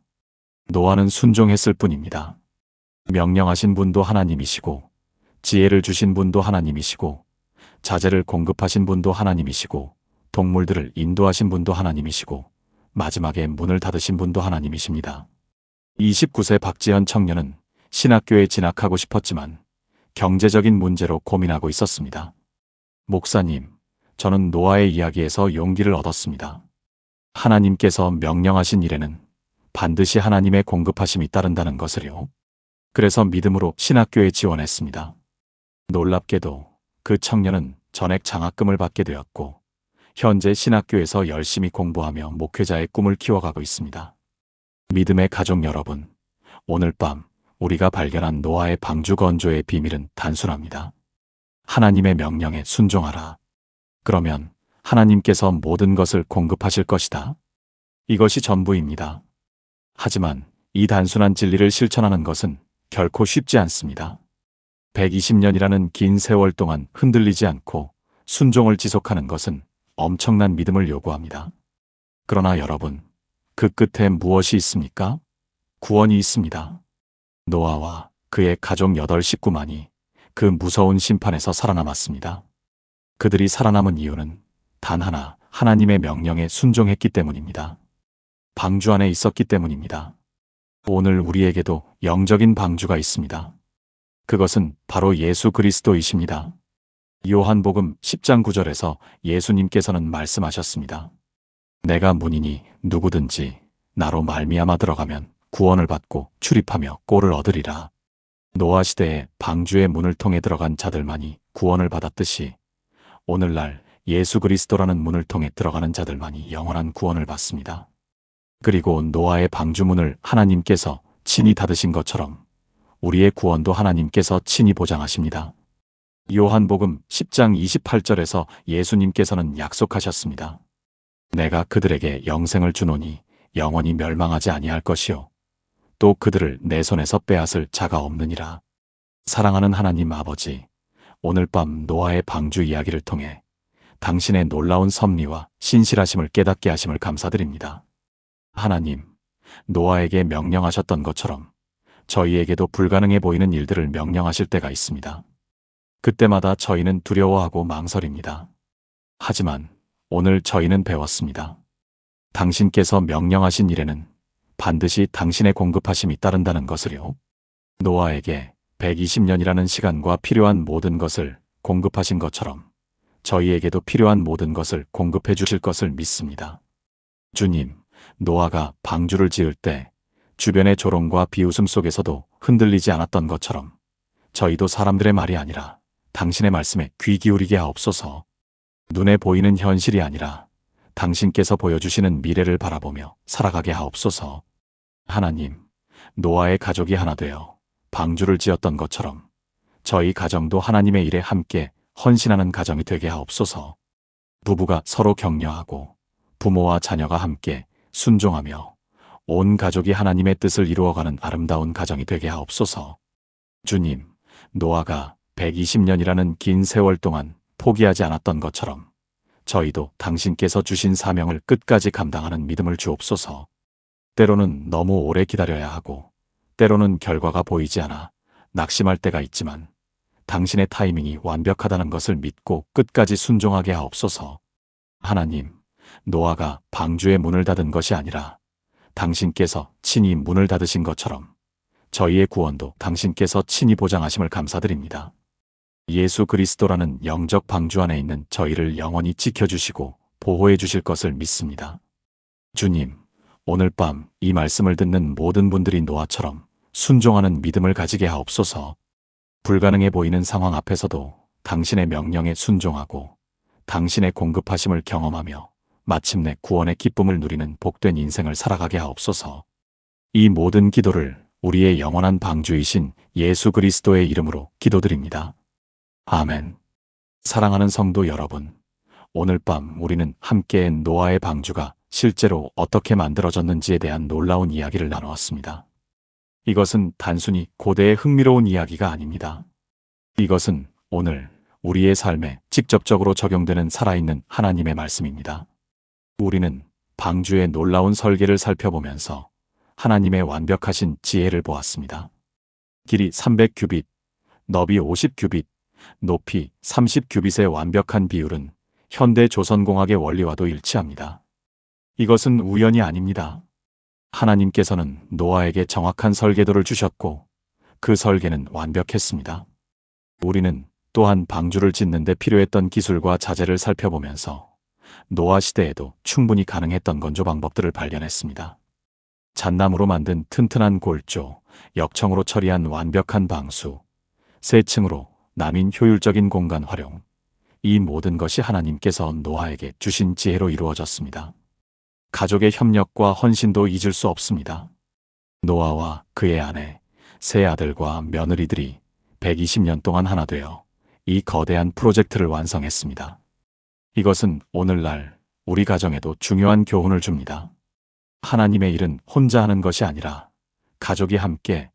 노아는 순종했을 뿐입니다. 명령하신 분도 하나님이시고 지혜를 주신 분도 하나님이시고 자재를 공급하신 분도 하나님이시고 동물들을 인도하신 분도 하나님이시고 마지막에 문을 닫으신 분도 하나님이십니다. 29세 박지현 청년은 신학교에 진학하고 싶었지만 경제적인 문제로 고민하고 있었습니다. 목사님, 저는 노아의 이야기에서 용기를 얻었습니다. 하나님께서 명령하신 일에는 반드시 하나님의 공급하심이 따른다는 것을요. 그래서 믿음으로 신학교에 지원했습니다. 놀랍게도 그 청년은 전액 장학금을 받게 되었고 현재 신학교에서 열심히 공부하며 목회자의 꿈을 키워가고 있습니다. 믿음의 가족 여러분, 오늘 밤 우리가 발견한 노아의 방주 건조의 비밀은 단순합니다. 하나님의 명령에 순종하라. 그러면 하나님께서 모든 것을 공급하실 것이다. 이것이 전부입니다. 하지만 이 단순한 진리를 실천하는 것은 결코 쉽지 않습니다. 120년이라는 긴 세월 동안 흔들리지 않고 순종을 지속하는 것은 엄청난 믿음을 요구합니다. 그러나 여러분, 그 끝에 무엇이 있습니까? 구원이 있습니다. 노아와 그의 가족 8식구만이 그 무서운 심판에서 살아남았습니다. 그들이 살아남은 이유는 단 하나, 하나님의 명령에 순종했기 때문입니다. 방주 안에 있었기 때문입니다. 오늘 우리에게도 영적인 방주가 있습니다. 그것은 바로 예수 그리스도이십니다. 요한복음 10장 9절에서 예수님께서는 말씀하셨습니다. 내가 문이니 누구든지 나로 말미암아 들어가면 구원을 받고 출입하며 꼴을 얻으리라. 노아 시대에 방주의 문을 통해 들어간 자들만이 구원을 받았듯이 오늘날 예수 그리스도라는 문을 통해 들어가는 자들만이 영원한 구원을 받습니다. 그리고 노아의 방주문을 하나님께서 친히 닫으신 것처럼 우리의 구원도 하나님께서 친히 보장하십니다. 요한복음 10장 28절에서 예수님께서는 약속하셨습니다. 내가 그들에게 영생을 주노니 영원히 멸망하지 아니할 것이요 또 그들을 내 손에서 빼앗을 자가 없느니라. 사랑하는 하나님 아버지, 오늘 밤 노아의 방주 이야기를 통해 당신의 놀라운 섭리와 신실하심을 깨닫게 하심을 감사드립니다. 하나님, 노아에게 명령하셨던 것처럼 저희에게도 불가능해 보이는 일들을 명령하실 때가 있습니다. 그때마다 저희는 두려워하고 망설입니다. 하지만 오늘 저희는 배웠습니다. 당신께서 명령하신 일에는 반드시 당신의 공급하심이 따른다는 것을요. 노아에게 120년이라는 시간과 필요한 모든 것을 공급하신 것처럼 저희에게도 필요한 모든 것을 공급해 주실 것을 믿습니다. 주님, 노아가 방주를 지을 때 주변의 조롱과 비웃음 속에서도 흔들리지 않았던 것처럼 저희도 사람들의 말이 아니라 당신의 말씀에 귀 기울이게 하옵소서. 눈에 보이는 현실이 아니라 당신께서 보여주시는 미래를 바라보며 살아가게 하옵소서. 하나님, 노아의 가족이 하나 되어 방주를 지었던 것처럼 저희 가정도 하나님의 일에 함께 헌신하는 가정이 되게 하옵소서. 부부가 서로 격려하고 부모와 자녀가 함께 순종하며 온 가족이 하나님의 뜻을 이루어가는 아름다운 가정이 되게 하옵소서. 주님, 노아가 120년이라는 긴 세월 동안 포기하지 않았던 것처럼 저희도 당신께서 주신 사명을 끝까지 감당하는 믿음을 주옵소서. 때로는 너무 오래 기다려야 하고 때로는 결과가 보이지 않아 낙심할 때가 있지만 당신의 타이밍이 완벽하다는 것을 믿고 끝까지 순종하게 하옵소서. 하나님, 노아가 방주의 문을 닫은 것이 아니라 당신께서 친히 문을 닫으신 것처럼 저희의 구원도 당신께서 친히 보장하심을 감사드립니다. 예수 그리스도라는 영적 방주 안에 있는 저희를 영원히 지켜주시고 보호해 주실 것을 믿습니다. 주님, 오늘 밤 이 말씀을 듣는 모든 분들이 노아처럼 순종하는 믿음을 가지게 하옵소서. 불가능해 보이는 상황 앞에서도 당신의 명령에 순종하고 당신의 공급하심을 경험하며 마침내 구원의 기쁨을 누리는 복된 인생을 살아가게 하옵소서. 이 모든 기도를 우리의 영원한 방주이신 예수 그리스도의 이름으로 기도드립니다. 아멘. 사랑하는 성도 여러분, 오늘 밤 우리는 함께 노아의 방주가 실제로 어떻게 만들어졌는지에 대한 놀라운 이야기를 나누었습니다. 이것은 단순히 고대의 흥미로운 이야기가 아닙니다. 이것은 오늘 우리의 삶에 직접적으로 적용되는 살아있는 하나님의 말씀입니다. 우리는 방주의 놀라운 설계를 살펴보면서 하나님의 완벽하신 지혜를 보았습니다. 길이 300규빗, 너비 50규빗, 높이 30규빗의 완벽한 비율은 현대 조선공학의 원리와도 일치합니다. 이것은 우연이 아닙니다. 하나님께서는 노아에게 정확한 설계도를 주셨고 그 설계는 완벽했습니다. 우리는 또한 방주를 짓는 데 필요했던 기술과 자재를 살펴보면서 노아 시대에도 충분히 가능했던 건조 방법들을 발견했습니다. 잣나무로 만든 튼튼한 골조, 역청으로 처리한 완벽한 방수, 세 층으로 나뉜 효율적인 공간 활용, 이 모든 것이 하나님께서 노아에게 주신 지혜로 이루어졌습니다. 가족의 협력과 헌신도 잊을 수 없습니다. 노아와 그의 아내, 세 아들과 며느리들이 120년 동안 하나 되어 이 거대한 프로젝트를 완성했습니다. 이것은 오늘날 우리 가정에도 중요한 교훈을 줍니다. 하나님의 일은 혼자 하는 것이 아니라 가족이 함께,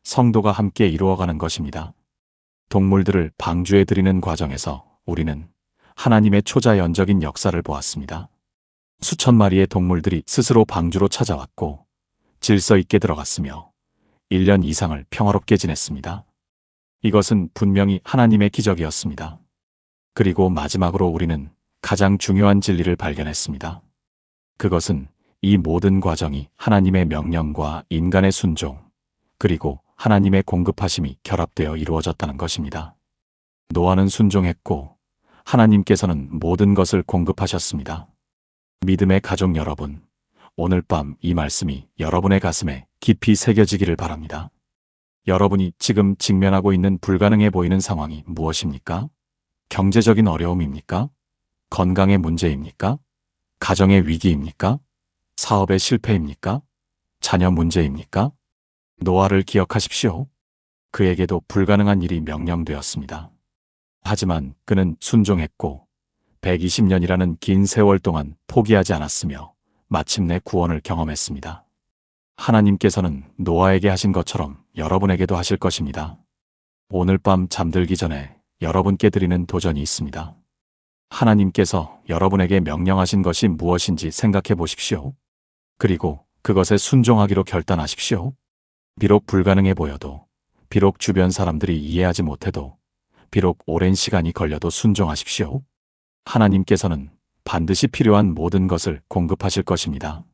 성도가 함께 이루어가는 것입니다. 동물들을 방주에 들이는 과정에서 우리는 하나님의 초자연적인 역사를 보았습니다. 수천 마리의 동물들이 스스로 방주로 찾아왔고 질서 있게 들어갔으며 1년 이상을 평화롭게 지냈습니다. 이것은 분명히 하나님의 기적이었습니다. 그리고 마지막으로 우리는 가장 중요한 진리를 발견했습니다. 그것은 이 모든 과정이 하나님의 명령과 인간의 순종, 그리고 하나님의 공급하심이 결합되어 이루어졌다는 것입니다. 노아는 순종했고 하나님께서는 모든 것을 공급하셨습니다. 믿음의 가족 여러분, 오늘 밤 이 말씀이 여러분의 가슴에 깊이 새겨지기를 바랍니다. 여러분이 지금 직면하고 있는 불가능해 보이는 상황이 무엇입니까? 경제적인 어려움입니까? 건강의 문제입니까? 가정의 위기입니까? 사업의 실패입니까? 자녀 문제입니까? 노아를 기억하십시오. 그에게도 불가능한 일이 명령되었습니다. 하지만 그는 순종했고 120년이라는 긴 세월 동안 포기하지 않았으며 마침내 구원을 경험했습니다. 하나님께서는 노아에게 하신 것처럼 여러분에게도 하실 것입니다. 오늘 밤 잠들기 전에 여러분께 드리는 도전이 있습니다. 하나님께서 여러분에게 명령하신 것이 무엇인지 생각해 보십시오. 그리고 그것에 순종하기로 결단하십시오. 비록 불가능해 보여도, 비록 주변 사람들이 이해하지 못해도, 비록 오랜 시간이 걸려도 순종하십시오. 하나님께서는 반드시 필요한 모든 것을 공급하실 것입니다.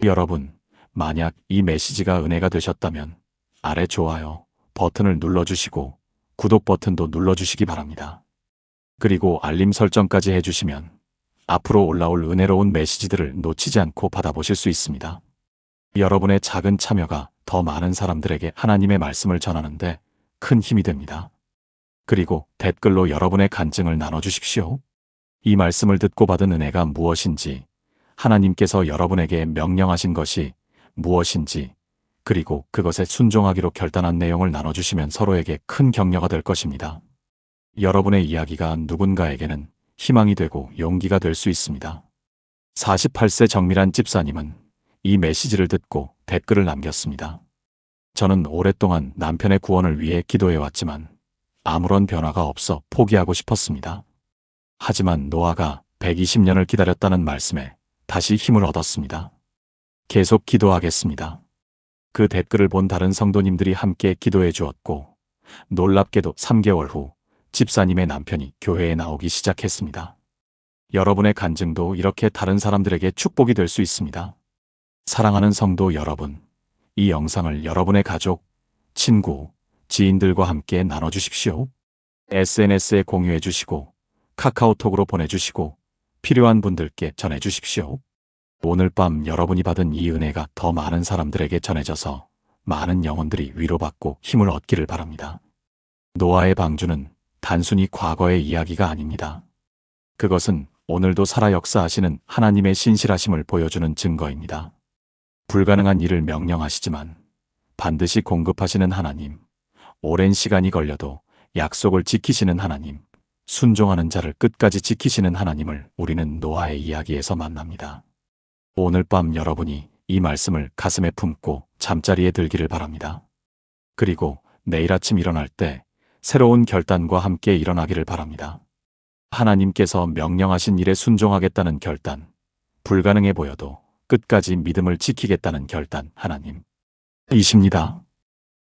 여러분, 만약 이 메시지가 은혜가 되셨다면 아래 좋아요 버튼을 눌러주시고 구독 버튼도 눌러주시기 바랍니다. 그리고 알림 설정까지 해주시면 앞으로 올라올 은혜로운 메시지들을 놓치지 않고 받아보실 수 있습니다. 여러분의 작은 참여가 더 많은 사람들에게 하나님의 말씀을 전하는데 큰 힘이 됩니다. 그리고 댓글로 여러분의 간증을 나눠주십시오. 이 말씀을 듣고 받은 은혜가 무엇인지, 하나님께서 여러분에게 명령하신 것이 무엇인지, 그리고 그것에 순종하기로 결단한 내용을 나눠주시면 서로에게 큰 격려가 될 것입니다. 여러분의 이야기가 누군가에게는 희망이 되고 용기가 될 수 있습니다. 48세 정밀한 집사님은 이 메시지를 듣고 댓글을 남겼습니다. 저는 오랫동안 남편의 구원을 위해 기도해왔지만 아무런 변화가 없어 포기하고 싶었습니다. 하지만 노아가 120년을 기다렸다는 말씀에 다시 힘을 얻었습니다. 계속 기도하겠습니다. 그 댓글을 본 다른 성도님들이 함께 기도해 주었고 놀랍게도 3개월 후 집사님의 남편이 교회에 나오기 시작했습니다. 여러분의 간증도 이렇게 다른 사람들에게 축복이 될 수 있습니다. 사랑하는 성도 여러분, 이 영상을 여러분의 가족, 친구, 지인들과 함께 나눠주십시오. SNS에 공유해 주시고 카카오톡으로 보내주시고 필요한 분들께 전해주십시오. 오늘 밤 여러분이 받은 이 은혜가 더 많은 사람들에게 전해져서 많은 영혼들이 위로받고 힘을 얻기를 바랍니다. 노아의 방주는 단순히 과거의 이야기가 아닙니다. 그것은 오늘도 살아 역사하시는 하나님의 신실하심을 보여주는 증거입니다. 불가능한 일을 명령하시지만 반드시 공급하시는 하나님, 오랜 시간이 걸려도 약속을 지키시는 하나님, 순종하는 자를 끝까지 지키시는 하나님을 우리는 노아의 이야기에서 만납니다. 오늘 밤 여러분이 이 말씀을 가슴에 품고 잠자리에 들기를 바랍니다. 그리고 내일 아침 일어날 때 새로운 결단과 함께 일어나기를 바랍니다. 하나님께서 명령하신 일에 순종하겠다는 결단, 불가능해 보여도 끝까지 믿음을 지키겠다는 결단, 하나님 이십니다.